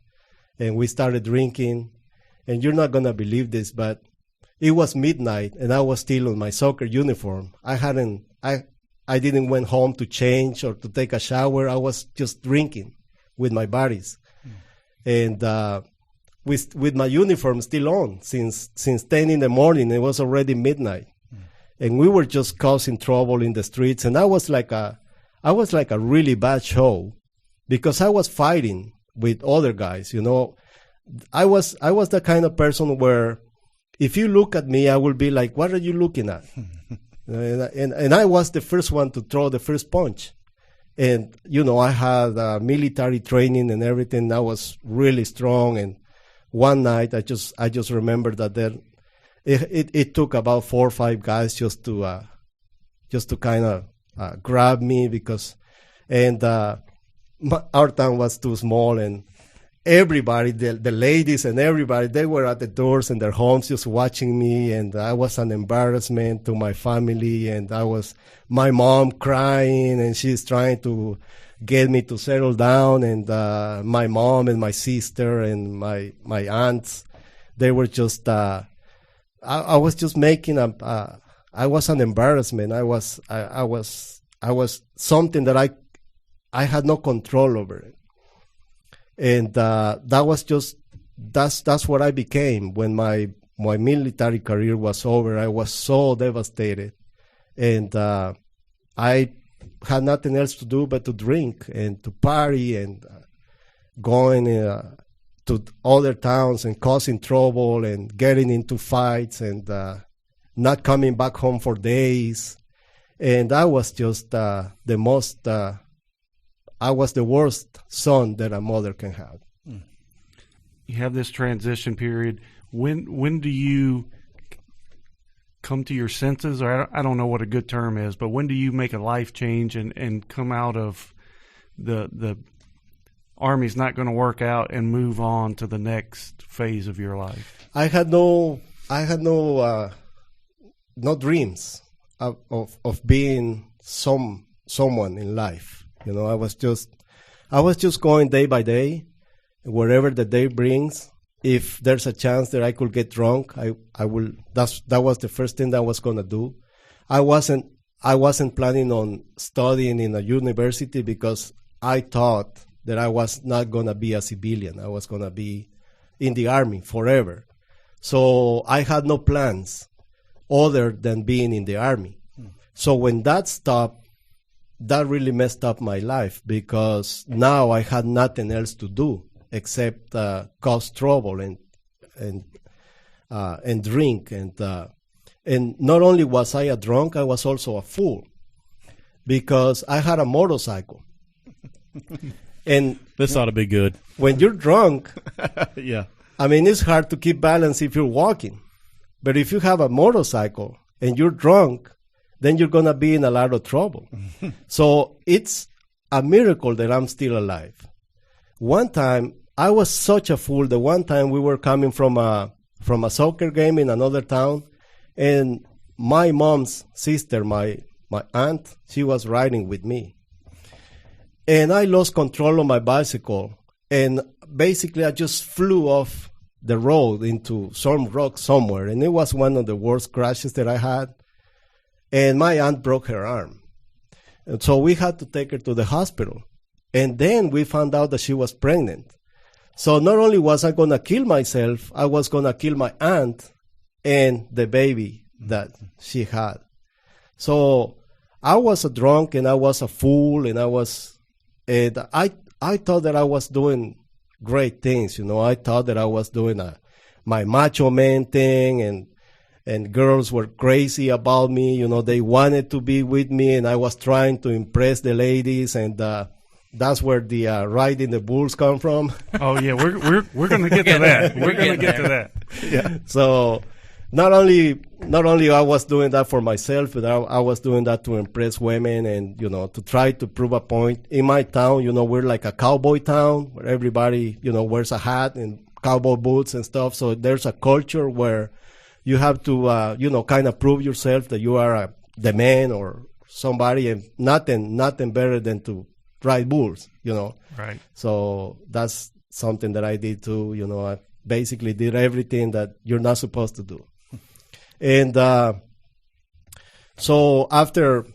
and we started drinking. And you're not going to believe this, but it was midnight, and I was still in my soccer uniform. I didn't went home to change or to take a shower. I was just drinking with my buddies. And with my uniform still on since 10 in the morning. It was already midnight. And we were just causing trouble in the streets. And I was like a really bad show because I was fighting with other guys, I was the kind of person where if you look at me, I will be like, what are you looking at? and I was the first one to throw the first punch. And, I had military training and everything. I was really strong. And one night, I just remember that it took about 4 or 5 guys just to kind of grab me our town was too small, and everybody, the ladies and everybody, they were at the doors in their homes just watching me, and I was an embarrassment to my family, and my mom crying, and she's trying to get me to settle down, and my mom and my sister and my aunts, they were just, I was just making I was an embarrassment. I was something that I had no control over it. And that's what I became when my military career was over. I was so devastated, and I had nothing else to do but to drink and to party and going to other towns and causing trouble and getting into fights and not coming back home for days. And I was just I was the worst son that a mother can have. You have this transition period. When do you come to your senses? Or I don't know what a good term is, but when do you make a life change and come out of the Army's not going to work out and move on to the next phase of your life? I had no dreams of being someone in life. I was just going day by day, wherever the day brings. If there's a chance that I could get drunk, I will. That was the first thing that I was gonna do. I wasn't planning on studying in a university because I thought that I was not gonna be a civilian. I was gonna be in the Army forever. So I had no plans other than being in the Army. So when that stopped, that really messed up my life because now I had nothing else to do except cause trouble and drink and not only was I a drunk, I was also a fool because I had a motorcycle. And this ought to be good. When you're drunk, yeah, I mean it's hard to keep balance if you're walking, but if you have a motorcycle and you're drunk, then you're going to be in a lot of trouble. So it's a miracle that I'm still alive. One time, I was such a fool. The one time we were coming from a soccer game in another town, and my mom's sister, my aunt, she was riding with me. And I lost control of my bicycle, and basically I just flew off the road into some rock somewhere, and it was one of the worst crashes that I had. And my aunt broke her arm. And so we had to take her to the hospital. And then we found out that she was pregnant. So not only was I going to kill myself, I was going to kill my aunt and the baby that she had. So I was a drunk and I was a fool, and I thought that I was doing great things. I thought that I was doing my macho man thing, and girls were crazy about me. They wanted to be with me, and I was trying to impress the ladies, and that's where the riding the bulls come from. Oh yeah, we're going to get to that. We're going to get to that. Yeah. So not only I was doing that for myself, but I was doing that to impress women, and to try to prove a point. In my town, we're like a cowboy town where everybody wears a hat and cowboy boots and stuff. So there's a culture where you have to, kind of prove yourself that you are the man or somebody, and nothing better than to ride bulls, Right. So that's something that I did too. I basically did everything that you're not supposed to do. And so after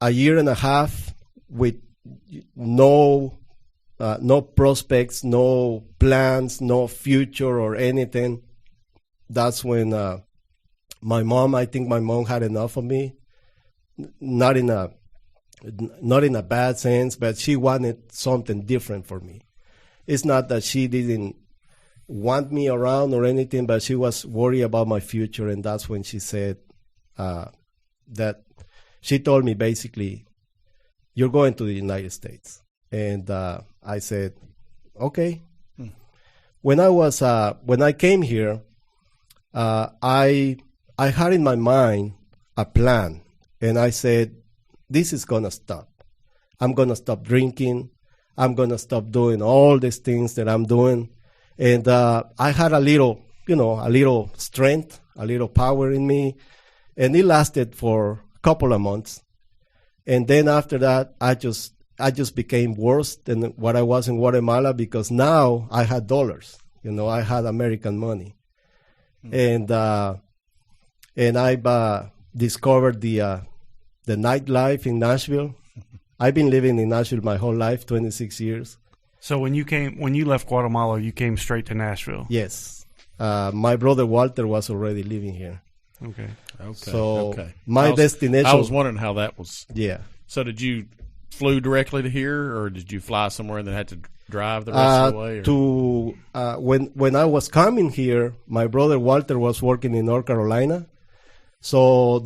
a year and a half with no prospects, no plans, no future or anything, that's when I think my mom had enough of me. Not in a bad sense, but she wanted something different for me. It's not that she didn't want me around or anything, but she was worried about my future, and that's when she said that she told me basically, "You're going to the United States," and I said, "Okay." When I came here, I had in my mind a plan, and I said, "This is gonna stop. I'm gonna stop drinking. I'm gonna stop doing all these things that I'm doing." And I had a little strength, a little power in me, and it lasted for a couple of months. And then after that, I just became worse than what I was in Guatemala, because now I had dollars. I had American money, and I discovered the nightlife in Nashville. I've been living in Nashville my whole life, 26 years. So when you left Guatemala, you came straight to Nashville. Yes. My brother Walter was already living here. Okay. So my destination. I was wondering how that was. Yeah. So did you flew directly to here, or did you fly somewhere and then had to drive the rest of the way? When I was coming here, my brother Walter was working in North Carolina. So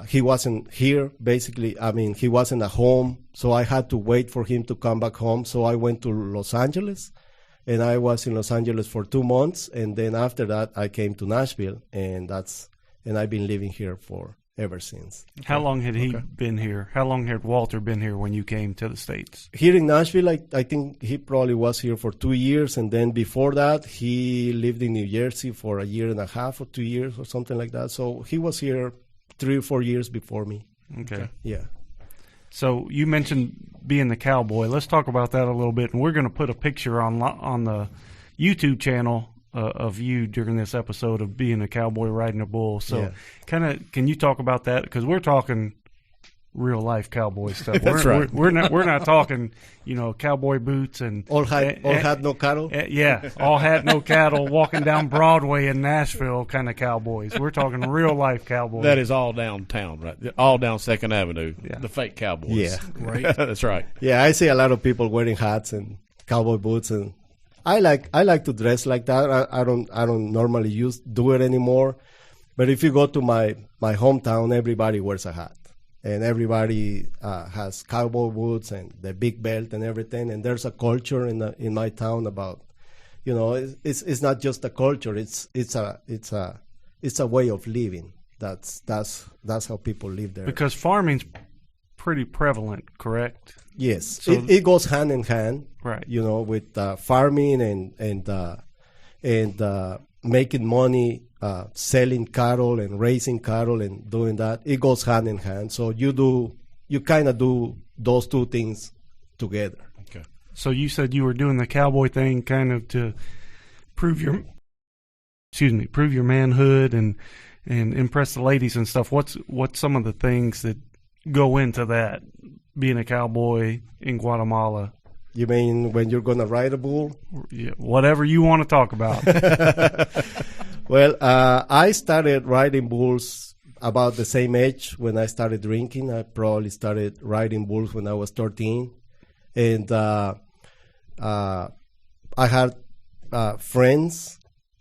he wasn't here, basically. I mean, he wasn't at home, so I had to wait for him to come back home. So I went to Los Angeles, and I was in Los Angeles for 2 months, and then after that, I came to Nashville, and I've been living here ever since. How long had he been here? How long had Walter been here when you came to the States? Here in Nashville, I think he probably was here for 2 years, and then before that, he lived in New Jersey for a year and a half or 2 years or something like that. So he was here 3 or 4 years before me. Okay. Yeah. So you mentioned being the cowboy. Let's talk about that a little bit, and we're going to put a picture on the YouTube channel of you during this episode of being a cowboy riding a bull. So can you talk about that? Because we're talking real life cowboy stuff. That's right. We're not talking, cowboy boots and all hat, no cattle. Yeah, all hat, no cattle, walking down Broadway in Nashville kind of cowboys. We're talking real life cowboys. That is all downtown, right? All down Second Avenue. Yeah. The fake cowboys. Yeah, right. That's right. Yeah, I see a lot of people wearing hats and cowboy boots, and I like to dress like that. I don't normally do it anymore. But if you go to my hometown, everybody wears a hat. And everybody has cowboy boots and the big belt and everything. And there's a culture in my town about, it's not just a culture. It's a way of living. That's how people live there. Because farming's pretty prevalent, correct? Yes, so it goes hand in hand. Right. With farming and making money. Selling cattle and raising cattle and doing that, it goes hand in hand. So you kind of do those two things together. Okay. So you said you were doing the cowboy thing kind of to prove your manhood and impress the ladies and stuff. What's some of the things that go into that, being a cowboy in Guatemala? You mean when you're going to ride a bull? Yeah, whatever you want to talk about. Well, I started riding bulls about the same age when I started drinking. I probably started riding bulls when I was 13. And I had friends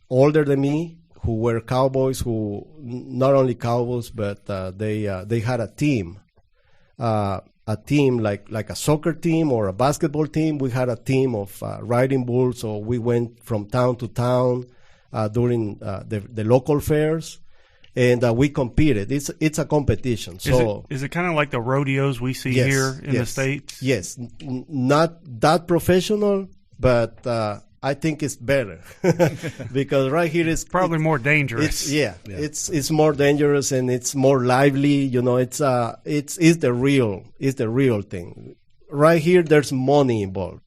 older than me who were cowboys, who not only cowboys, but they had a team like a soccer team or a basketball team. We had a team of riding bulls, so we went from town to town during the local fairs, and we competed. It's a competition. So is it kind of like the rodeos we see here in the States? Yes, not that professional, but I think it's better because right here is probably more dangerous. It's more dangerous and it's more lively. You know, it's the real thing. Right here, there's money involved.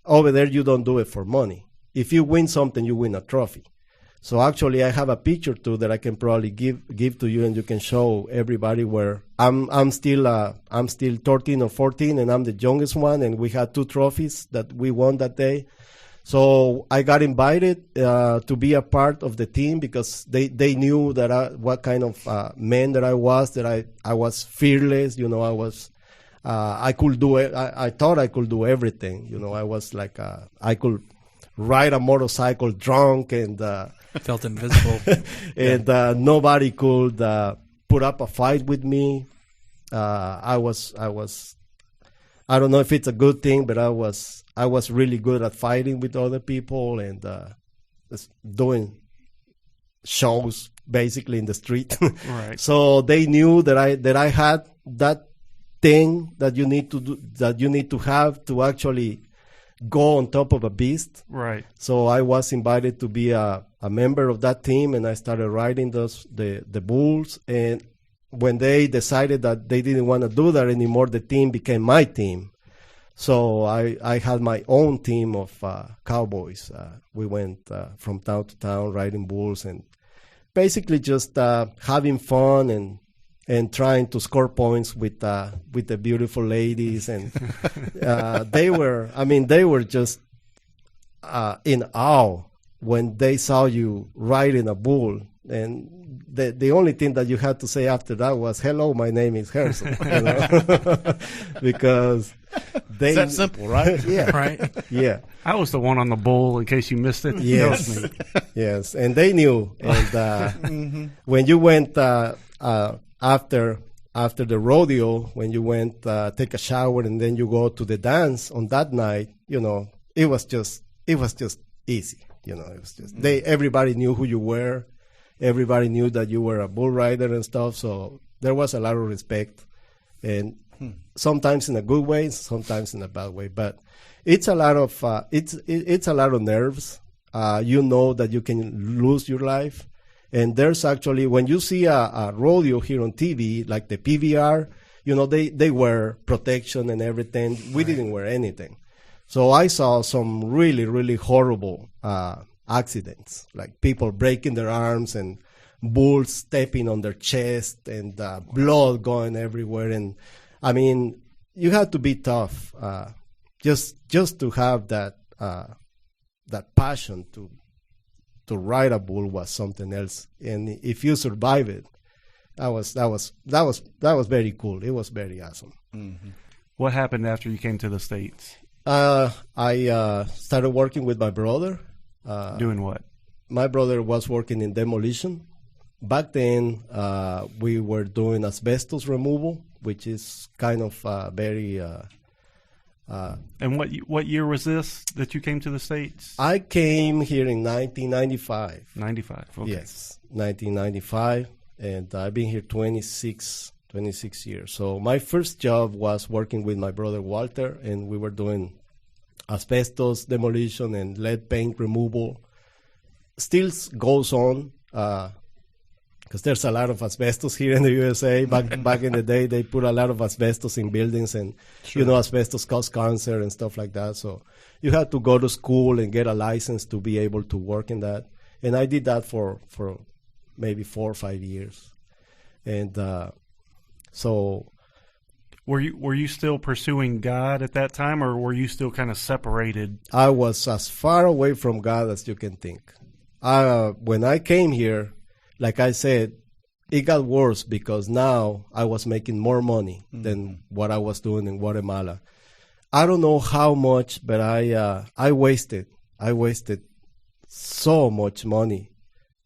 Over there, you don't do it for money. If you win something, you win a trophy. So actually, I have a picture too that I can probably give to you, and you can show everybody where I'm still 13 or 14, and I'm the youngest one, and we had 2 trophies that we won that day. So I got invited to be a part of the team because they knew that what kind of man that I was. That I was fearless. You know, I could do it. I thought I could do everything. You know, I was like I could ride a motorcycle drunk and felt invisible, and nobody could put up a fight with me. I don't know if it's a good thing, but I was really good at fighting with other people and doing shows basically in the street. Right. So they knew that I had that thing that you need to do, that you need to have to actually go on top of a beast. Right. So I was invited to be a member of that team, and I started riding the bulls. And when they decided that they didn't want to do that anymore, the team became my team. So I had my own team of cowboys. We went from town to town riding bulls and basically just having fun and trying to score points with the beautiful ladies. And they were just in awe when they saw you riding a bull. And the only thing that you had to say after that was, "Hello, my name is Herson," you know? Because it's that simple, right? Yeah, right. Yeah. I was the one on the bull in case you missed it. Yes, yes, and they knew. And when you went after the rodeo, when you went take a shower and then you go to the dance on that night, you know, it was just easy. You know, it was just everybody knew who you were. Everybody knew that you were a bull rider and stuff, so there was a lot of respect, and sometimes in a good way, sometimes in a bad way. But it's a lot of it's a lot of nerves. You know that you can lose your life, and there's actually, when you see a rodeo here on TV, like the PVR, you know, they wear protection and everything. We didn't wear anything, so I saw some really, really horrible accidents, like people breaking their arms and bulls stepping on their chest and blood going everywhere. And I mean, you have to be tough just to have that passion to ride a bull was something else. And if you survive it, that was very cool. It was very awesome. Mm-hmm. What happened after you came to the States? I started working with my brother. Doing what? My brother was working in demolition. Back then, we were doing asbestos removal, which is kind of very... and what year was this that you came to the States? I came here in 1995. 95, okay. Yes, 1995, and I've been here 26 years. So my first job was working with my brother Walter, and we were doing asbestos demolition and lead paint removal. Still goes on. because there's a lot of asbestos here in the USA. Back in the day, they put a lot of asbestos in buildings, and asbestos causes cancer and stuff like that. So you had to go to school and get a license to be able to work in that. And I did that for maybe 4 or 5 years. And so, were you still pursuing God at that time, or were you still kind of separated? I was as far away from God as you can think. When I came here, like I said, it got worse because now I was making more money than what I was doing in Guatemala. I don't know how much, but I wasted so much money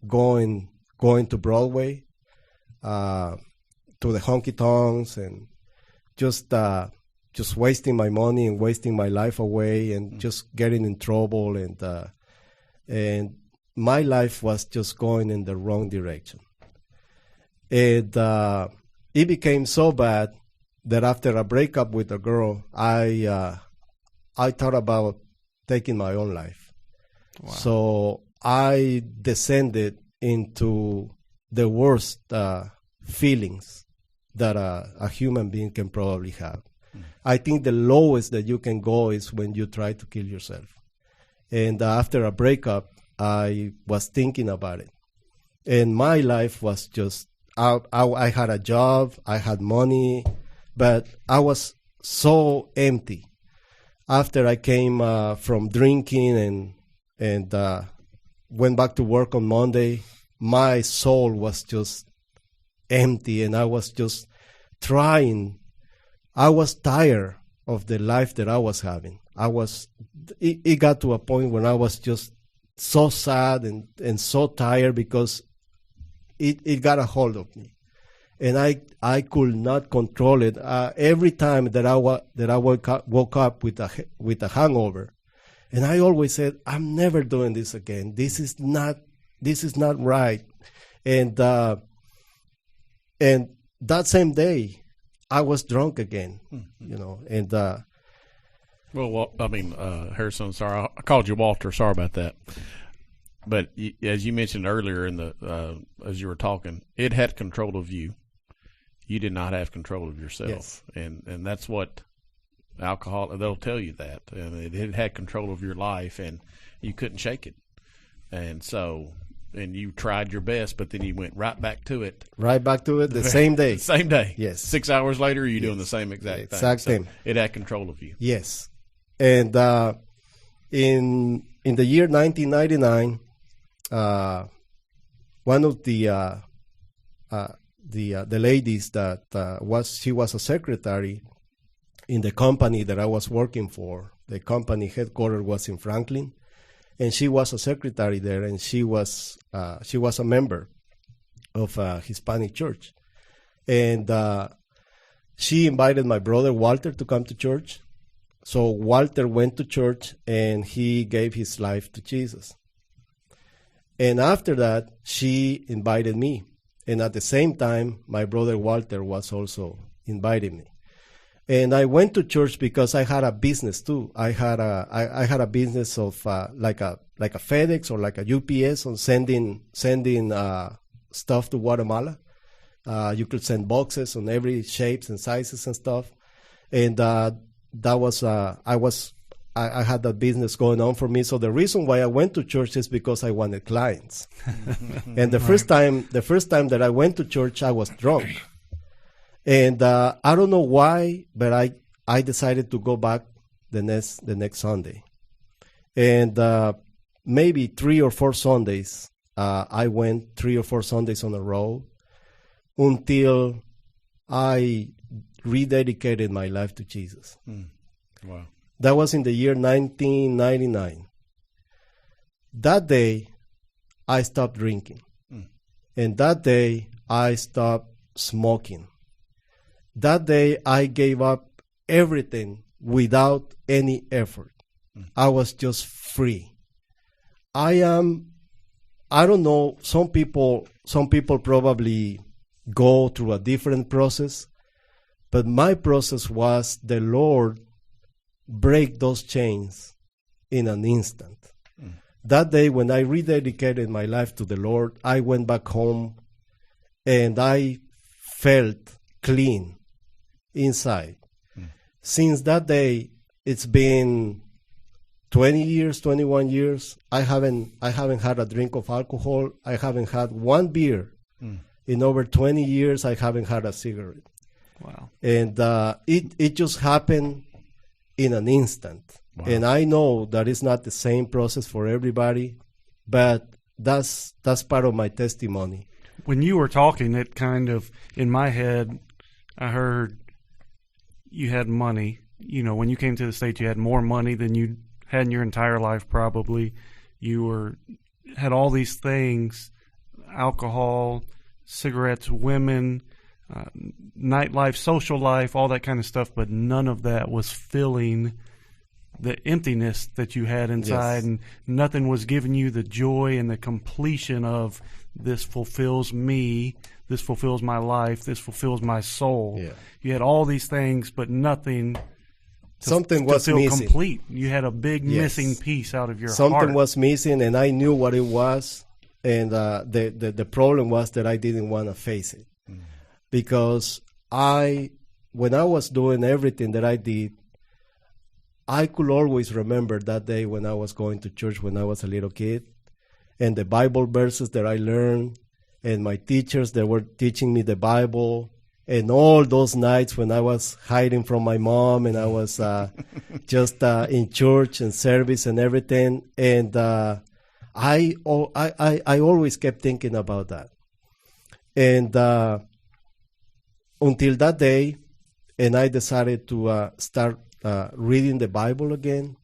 going to Broadway, to the honky tonks, and just wasting my money and wasting my life away, and just getting in trouble, and my life was just going in the wrong direction. And it became so bad that after a breakup with a girl, I thought about taking my own life. Wow. So I descended into the worst feelings that a human being can probably have. I think the lowest that you can go is when you try to kill yourself. And after a breakup, I was thinking about it. And my life was just, I had a job, I had money, but I was so empty. After I came from drinking and went back to work on Monday, my soul was just empty, and I was just trying. I was tired of the life that I was having. It got to a point when I was just so sad and so tired because it got a hold of me, and I could not control it. Every time that I woke up with a hangover, and I always said, I'm never doing this again. This is not right. And that same day, I was drunk again, and. Well, I mean, Herson, sorry, I called you Walter. Sorry about that. But as you mentioned earlier as you were talking, it had control of you. You did not have control of yourself. Yes. And that's what alcohol, they'll tell you that. And it had control of your life, and you couldn't shake it. And so, and you tried your best, but then you went right back to it. Right back to it the same day. Same day. Yes. 6 hours later, you're doing the same exact thing. Exact same. So it had control of you. Yes. And in the year 1999, one of the ladies that she was a secretary in the company that I was working for. The company headquarters was in Franklin, and she was a secretary there, and she was a member of a Hispanic church, and she invited my brother Walter to come to church. So Walter went to church, and he gave his life to Jesus. And after that, she invited me. And at the same time, my brother Walter was also inviting me. And I went to church because I had a business too. I had a business of like a FedEx or like a UPS on sending stuff to Guatemala. You could send boxes on every shapes and sizes and stuff. And that was I had that business going on for me. So the reason why I went to church is because I wanted clients. And the first time that I went to church, I was drunk. And I don't know why, but I decided to go back the next Sunday. And maybe 3 or 4 Sundays, I went 3 or 4 Sundays on a row until I rededicated my life to Jesus. Wow. That was in the year 1999. That day, I stopped drinking. And that day, I stopped smoking. That day, I gave up everything without any effort. I was just free. I don't know, some people probably go through a different process, but my process was the Lord break those chains in an instant. That day when I rededicated my life to the Lord, I went back home and I felt clean inside. Since that day, it's been 20 years, 21 years. I haven't had a drink of alcohol. I haven't had one beer. In over 20 years, I haven't had a cigarette. Wow. And it just happened in an instant. Wow. And I know that it's not the same process for everybody, but that's part of my testimony. When you were talking, it kind of, in my head, I heard you had money. You know, when you came to the States, you had more money than you had in your entire life, probably. You had all these things, alcohol, cigarettes, women, nightlife, social life, all that kind of stuff, but none of that was filling the emptiness that you had inside, yes. And nothing was giving you the joy and the completion of this fulfills me, this fulfills my life, this fulfills my soul. Yeah. You had all these things, but nothing something was feel missing. Complete. You had a big missing piece out of your something heart. Was missing, and I knew what it was, and the problem was that I didn't want to face it. Because when I was doing everything that I did, I could always remember that day when I was going to church when I was a little kid, and the Bible verses that I learned, and my teachers that were teaching me the Bible, and all those nights when I was hiding from my mom and I was just in church and service and everything, and I always kept thinking about that, and until that day, and I decided to start reading the Bible again.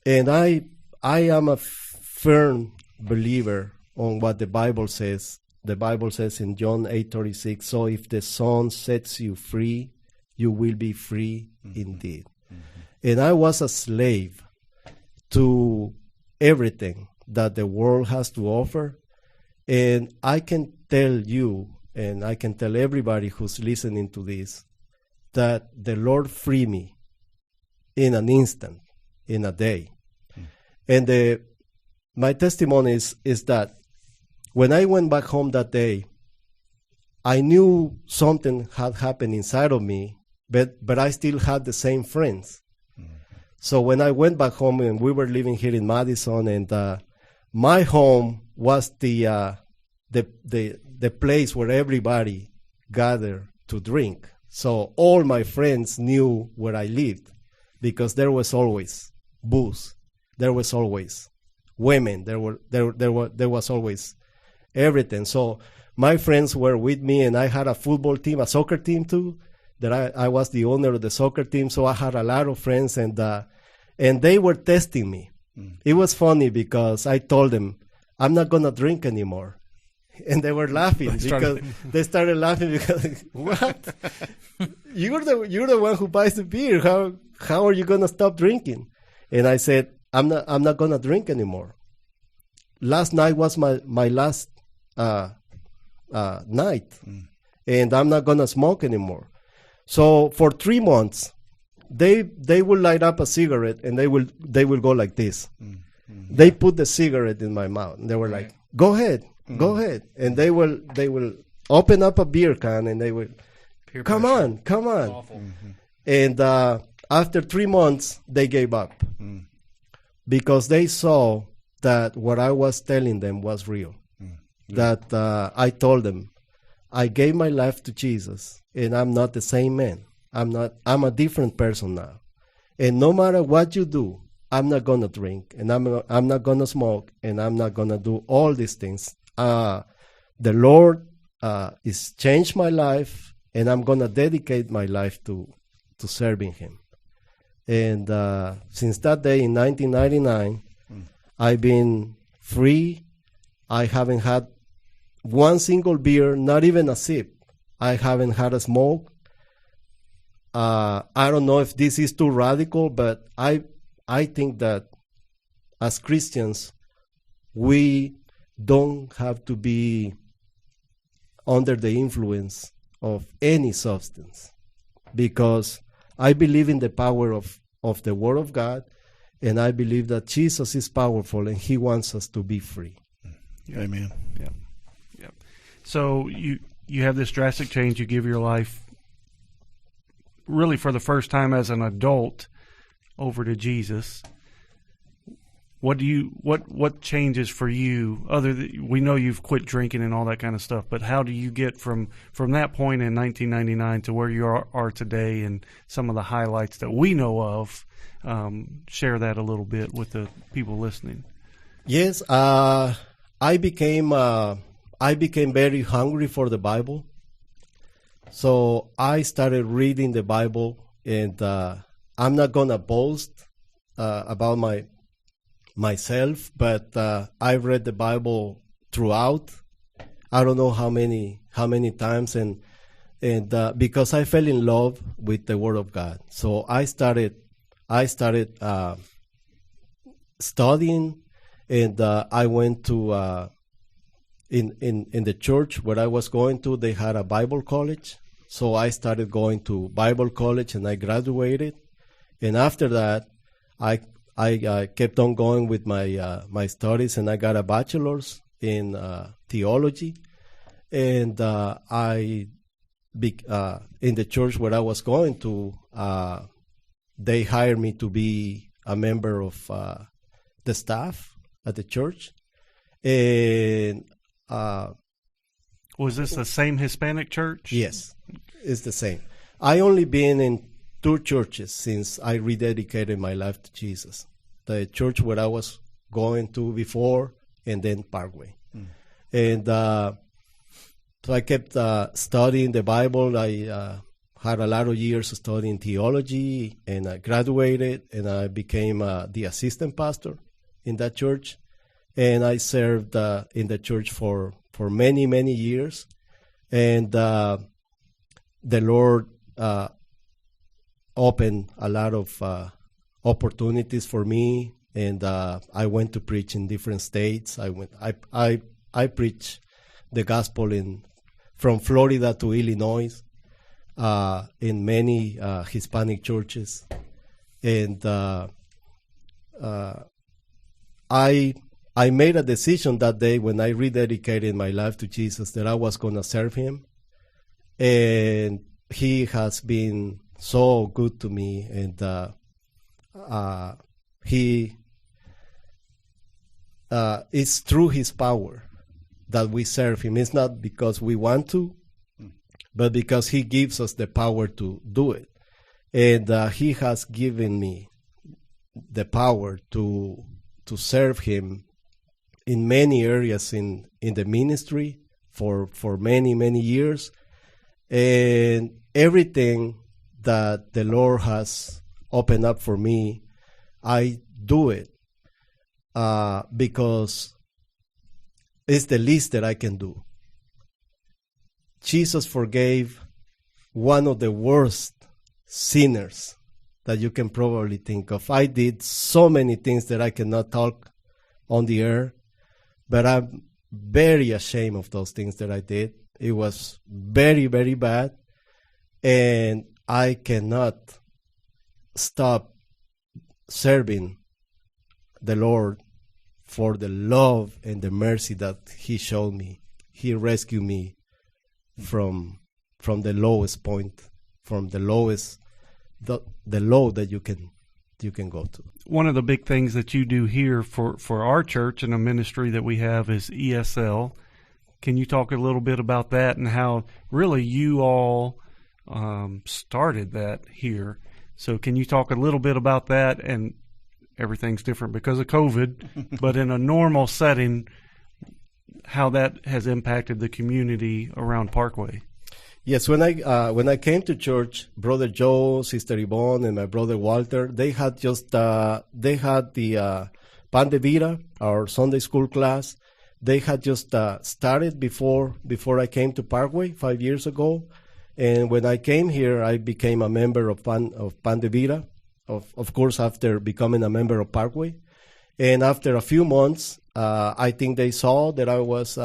And I am a firm believer on what the Bible says. The Bible says in John 8:36, so if the Son sets you free, you will be free indeed. And I was a slave to everything that the world has to offer. And I can tell you, and I can tell everybody who's listening to this, that the Lord freed me in an instant, in a day. And my testimony is that when I went back home that day, I knew something had happened inside of me, but I still had the same friends. So when I went back home, and we were living here in Madison, and my home was the place where everybody gathered to drink. So all my friends knew where I lived, because there was always booze, there was always women, there was always everything. So my friends were with me, and I had a football team, a soccer team too, that I was the owner of the soccer team. So I had a lot of friends, and they were testing me. It was funny because I told them, I'm not going to drink anymore. And they were laughing because they started laughing because, what? You're the one who buys the beer. How are you going to stop drinking? And I said, I'm not going to drink anymore. Last night was my last night, and I'm not going to smoke anymore. So for 3 months, they will light up a cigarette, and they will go like this. They put the cigarette in my mouth, and they were like, go ahead. Go ahead. And they will open up a beer can, and they will, come on. And after 3 months, they gave up because they saw that what I was telling them was real. That I told them, I gave my life to Jesus, and I'm not the same man. I'm a different person now. And no matter what you do, I'm not going to drink, and I'm not going to smoke, and I'm not going to do all these things. The Lord is changed my life, and I'm going to dedicate my life to serving Him. And since that day in 1999, I've been free. I haven't had one single beer, not even a sip. I haven't had a smoke. I don't know if this is too radical, but I think that as Christians, we don't have to be under the influence of any substance, because I believe in the power of the Word of God, and I believe that Jesus is powerful, and He wants us to be free. Amen. Yeah. So you have this drastic change. You give your life, really for the first time as an adult, over to Jesus. What changes for you? We know you've quit drinking and all that kind of stuff, but how do you get from that point in 1999 to where you are today, and some of the highlights that we know of? Share that a little bit with the people listening. Yes, I became very hungry for the Bible, so I started reading the Bible, and I'm not gonna boast about myself, but I read the Bible throughout. I don't know how many times, and because I fell in love with the Word of God, so I started studying, and I went to in the church where I was going to. They had a Bible college, so I started going to Bible college, and I graduated. And after that, I kept on going with my studies, and I got a bachelor's in theology. And in the church where I was going to, they hired me to be a member of the staff at the church. And was this the same Hispanic church? Yes, it's the same. I only been in 2 churches since I rededicated my life to Jesus. The church where I was going to before, and then Parkway. And so I kept studying the Bible. I had a lot of years studying theology, and I graduated, and I became the assistant pastor in that church. And I served in the church for many, many years. And the Lord opened a lot of opportunities for me, and I went to preach in different states. I preached the gospel from Florida to Illinois, in many Hispanic churches, and I made a decision that day when I rededicated my life to Jesus that I was going to serve Him, and He has been so good to me, and it's through His power that we serve Him. It's not because we want to, but because He gives us the power to do it. And He has given me the power to serve Him in many areas in the ministry for many, many years. And everything that the Lord has opened up for me, I do it because it's the least that I can do. Jesus forgave one of the worst sinners that you can probably think of. I did so many things that I cannot talk on the air, but I'm very ashamed of those things that I did. It was very, very bad, and I cannot stop serving the Lord for the love and the mercy that He showed me. He rescued me from the lowest point, from the lowest, the low that you can go to. One of the big things that you do here for our church and a ministry that we have is ESL. Can you talk a little bit about that and how really you all started that here? So can you talk a little bit about that? And everything's different because of COVID, but in a normal setting, how that has impacted the community around Parkway. Yes, when I came to church, Brother Joe, Sister Yvonne, and my brother Walter, they had the Pan de Vida, our Sunday school class. They had just started before I came to Parkway 5 years ago, and when I came here, I became a member of Pan de Vida. Of course, after becoming a member of Parkway, and after a few months, I think they saw that I was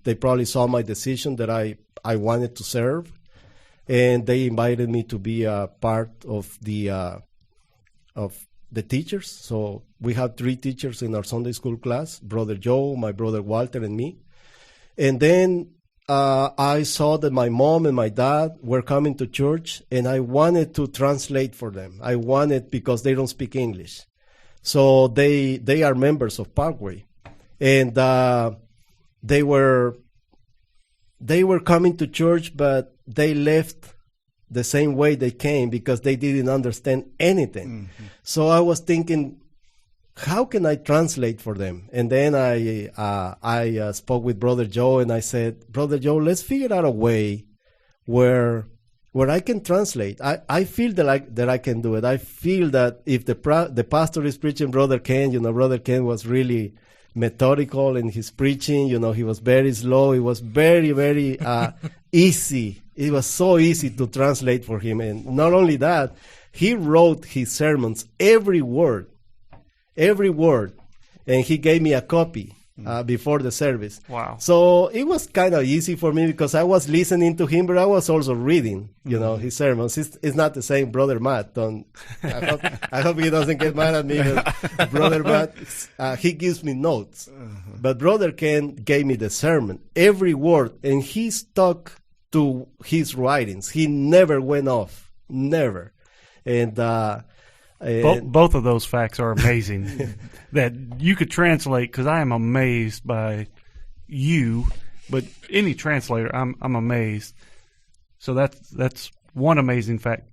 they probably saw my decision that I wanted to serve, and they invited me to be a part of the the teachers. So we had 3 teachers in our Sunday school class, Brother Joe, my brother Walter, and me. And then I saw that my mom and my dad were coming to church, and I wanted to translate for them. I wanted, because they don't speak English. So they are members of Parkway. And they were coming to church, but they left the same way they came because they didn't understand anything. Mm-hmm. So I was thinking, how can I translate for them? And then I spoke with Brother Joe, and I said, Brother Joe, let's figure out a way where I can translate. I feel that I can do it. I feel that if the pastor is preaching Brother Ken, Brother Ken was really methodical in his preaching. He was very slow. It was very, very easy. It was so easy to translate for him. And not only that, he wrote his sermons, every word. And he gave me a copy before the service. Wow. So it was kind of easy for me because I was listening to him, but I was also reading, his sermons. It's not the same, Brother Matt. I hope he doesn't get mad at me. Brother Matt, he gives me notes. Uh-huh. But Brother Ken gave me the sermon, every word, and he stuck to his writings. He never went off, never. And both of those facts are amazing. That you could translate, because I am amazed by you, but any translator, I'm amazed. So that's one amazing fact.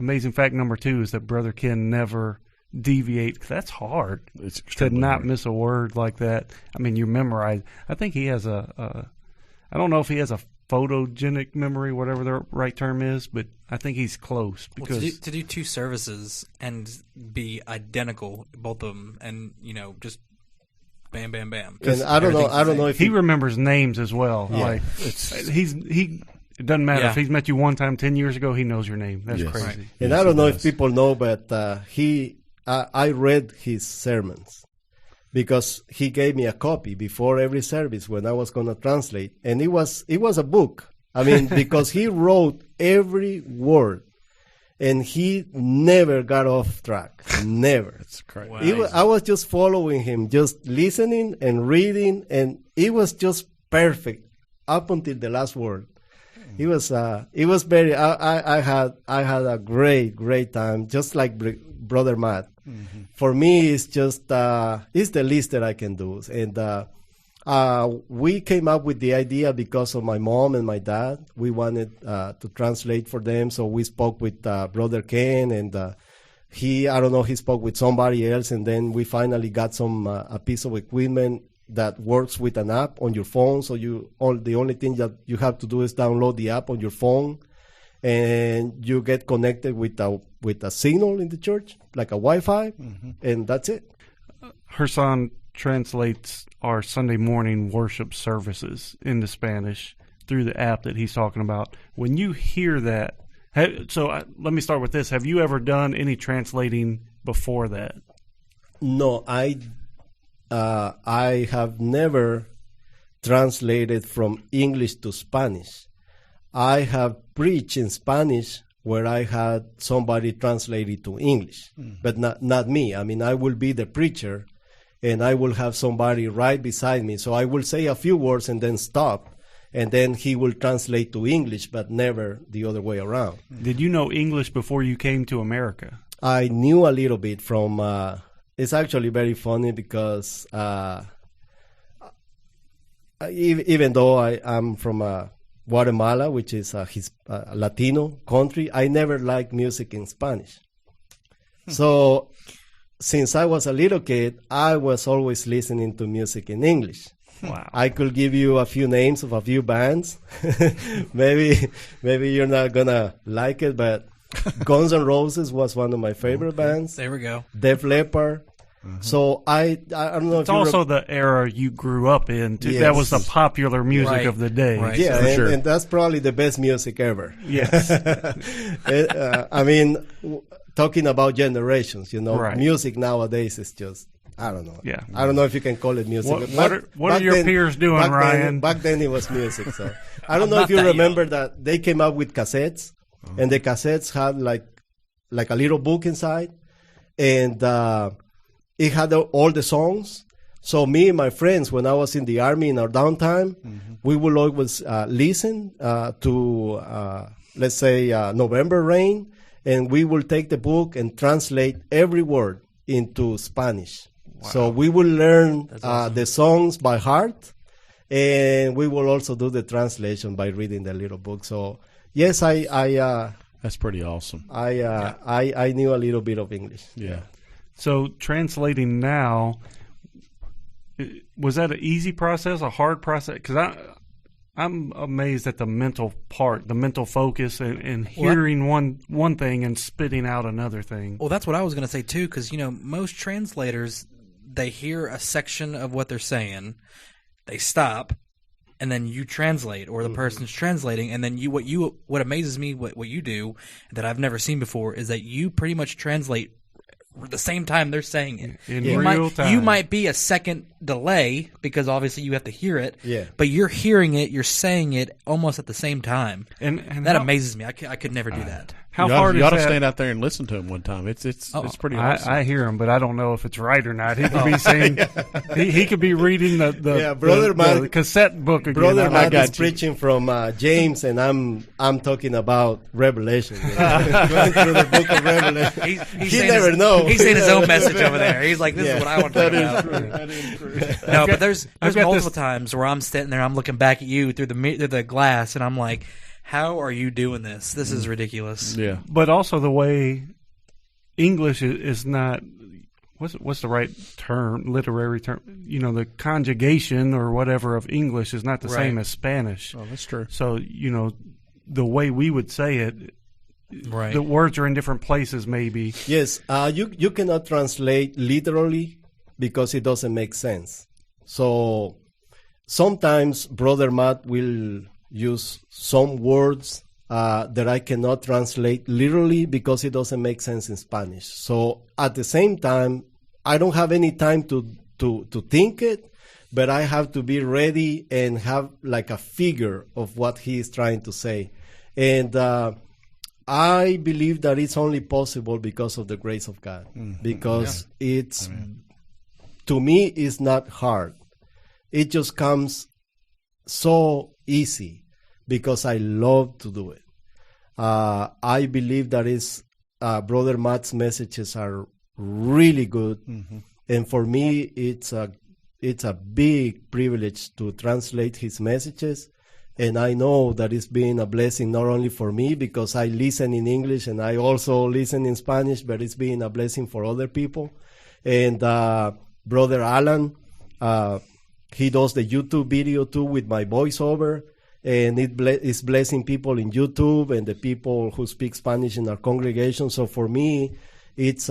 Amazing fact number 2 is that Brother Ken never deviates. That's hard. It's to not hard. miss a word like that. I mean, you memorize. I think he has I don't know if he has a photogenic memory, whatever the right term is, but I think he's close. Because to do 2 services and be identical, both of them, and just bam, bam, bam. And I don't know if he remembers names as well. Yeah. Like it doesn't matter if he's met you one time 10 years ago, he knows your name. That's crazy. Right. And I don't know if people know, but I read his sermons, because he gave me a copy before every service when I was going to translate. And it was a book. I mean, because he wrote every word, and he never got off track. Never. That's crazy. Wow. I was just following him, just listening and reading, and it was just perfect up until the last word. It was very, I had a great time, just like Brother Matt. Mm-hmm. For me, it's just it's the least that I can do. And we came up with the idea because of my mom and my dad. We wanted to translate for them, so we spoke with Brother Ken, and he spoke with somebody else, and then we finally got a piece of equipment that works with an app on your phone. So the only thing that you have to do is download the app on your phone, and you get connected with a signal in the church, like a Wi-Fi, and that's it. Herson translates our Sunday morning worship services into Spanish through the app that he's talking about. When you hear that, let me start with this. Have you ever done any translating before that? No, I have never translated from English to Spanish. I have preached in Spanish where I had somebody translate it to English, but not me. I mean, I will be the preacher, and I will have somebody right beside me. So I will say a few words and then stop, and then he will translate to English, but never the other way around. Did you know English before you came to America? I knew a little bit from... it's actually very funny because even though I'm from Guatemala, which is a Latino country, I never liked music in Spanish. So since I was a little kid, I was always listening to music in English. Wow. I could give you a few names of a few bands. maybe you're not going to like it, but Guns N' Roses was one of my favorite bands. There we go. Def Leppard. So I don't know. It's also the era you grew up in. Too. Yes. That was the popular music of the day. Right. Yeah, for sure. and that's probably the best music ever. Yes. I mean, talking about generations, Right. music nowadays is just, I don't know. Yeah. I don't know if you can call it music. What are your peers doing, Ryan? Back then it was music. So I don't know if you remember that they came up with cassettes, and the cassettes had like a little book inside. and it had all the songs. So me and my friends, when I was in the army in our downtime, we will always listen to, let's say, November Rain, and we will take the book and translate every word into Spanish. Wow. So we will learn awesome. The songs by heart, and we will also do the translation by reading the little book. So yes, that's pretty awesome. I knew a little bit of English. Yeah. So translating now, was that an easy process, a hard process? Because I'm amazed at the mental part, the mental focus, and hearing one thing and spitting out another thing. Well, that's what I was going to say too, because most translators, they hear a section of what they're saying, they stop, and then you translate, or the person's translating, and then what amazes me, what you do that I've never seen before, is that you pretty much translate the same time they're saying it. In real time. You might be a second delay because obviously you have to hear it. Yeah. But you're hearing it, you're saying it almost at the same time. And that amazes me. I could never do that. How hard is that? You ought to stand out there and listen to him one time. It's pretty awesome. I hear him, but I don't know if it's right or not. He could be saying he could be reading the cassette book again. Brother Matt is preaching from James, and I'm talking about Revelation. Going through the book of Revelation. He never knows. He's saying his own message over there. He's like, this is what I want to talk about. That is true. No, but there's multiple times where I'm sitting there, I'm looking back at you through the glass, and I'm like, how are you doing this? This is ridiculous. Yeah. But also the way English is not, what's the right term, literary term? The conjugation or whatever of English is not the same as Spanish. Oh, that's true. So, the way we would say it, right. The words are in different places maybe. Yes. You cannot translate literally because it doesn't make sense. So sometimes Brother Matt will use some words that I cannot translate literally because it doesn't make sense in Spanish. So at the same time, I don't have any time to think it, but I have to be ready and have like a figure of what he is trying to say. And I believe that it's only possible because of the grace of God, because it's, to me, it's not hard. It just comes so easy because I love to do it. I believe that Brother Matt's messages are really good, and for me, it's a big privilege to translate his messages. And I know that it's been a blessing not only for me because I listen in English and I also listen in Spanish, but it's been a blessing for other people. And Brother Alan, he does the YouTube video too with my voiceover, and it's blessing people in YouTube and the people who speak Spanish in our congregation. So for me, it's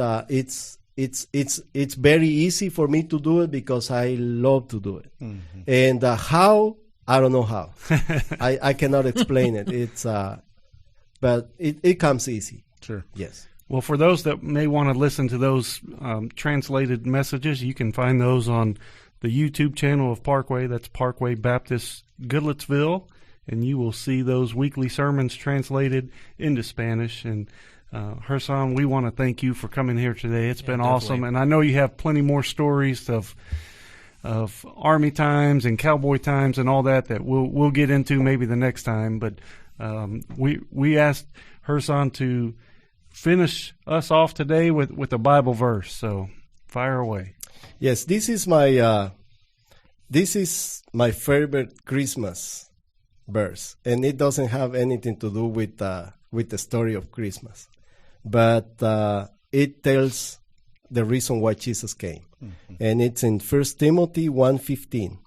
very easy for me to do it because I love to do it. And how? I don't know how. I cannot explain it. But it comes easy. Sure. Yes. Well, for those that may want to listen to those translated messages, you can find those on the YouTube channel of Parkway. That's Parkway Baptist Goodlettsville, and you will see those weekly sermons translated into Spanish. And Herson, we want to thank you for coming here today. It's been awesome, and I know you have plenty more stories of Army times and Cowboy times and all that we'll get into maybe the next time. But we asked Herson to finish us off today with a Bible verse. So fire away. Yes, this is my favorite Christmas verse, and it doesn't have anything to do with the story of Christmas, but it tells the reason why Jesus came. And it's in 1 Timothy 1:15.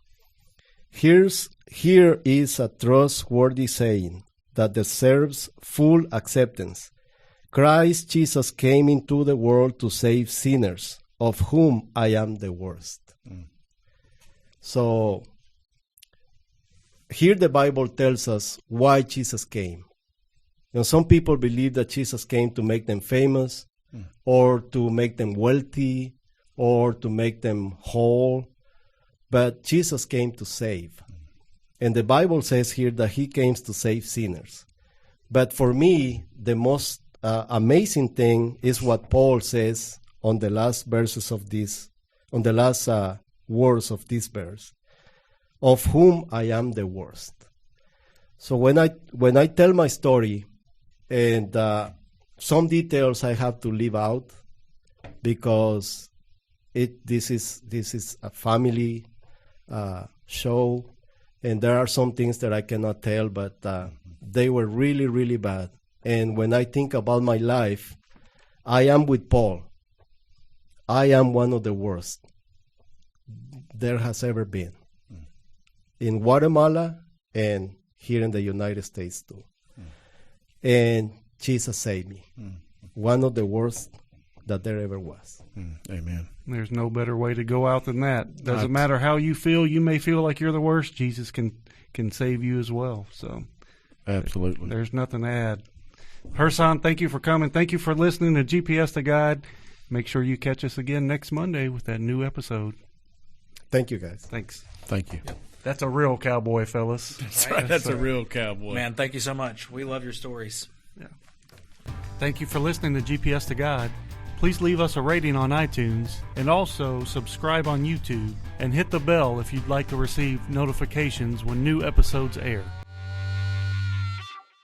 Here is a trustworthy saying that deserves full acceptance. Christ Jesus came into the world to save sinners, of whom I am the worst. So here the Bible tells us why Jesus came. Some people believe that Jesus came to make them famous, or to make them wealthy, or to make them whole. But Jesus came to save. And the Bible says here that he came to save sinners. But for me, the most amazing thing is what Paul says on the last verses of this, on the last words of this verse, of whom I am the worst. So when I tell my story, and some details I have to leave out because this is a family show, and there are some things that I cannot tell, but they were really, really bad. And when I think about my life, I am with Paul. I am one of the worst there has ever been in Guatemala and here in the United States too. And Jesus saved me. One of the worst that there ever was. Amen. There's no better way to go out than that. Doesn't matter how you feel. You may feel like you're the worst. Jesus can save you as well. So, absolutely. There's nothing to add. Herson, thank you for coming. Thank you for listening to GPS The Guide. Make sure you catch us again next Monday with that new episode. Thank you, guys. Thanks. Thank you. That's a real cowboy, fellas. That's right. That's a real cowboy. Man, thank you so much. We love your stories. Yeah. Thank you for listening to GPS The Guide. Please leave us a rating on iTunes and also subscribe on YouTube and hit the bell if you'd like to receive notifications when new episodes air.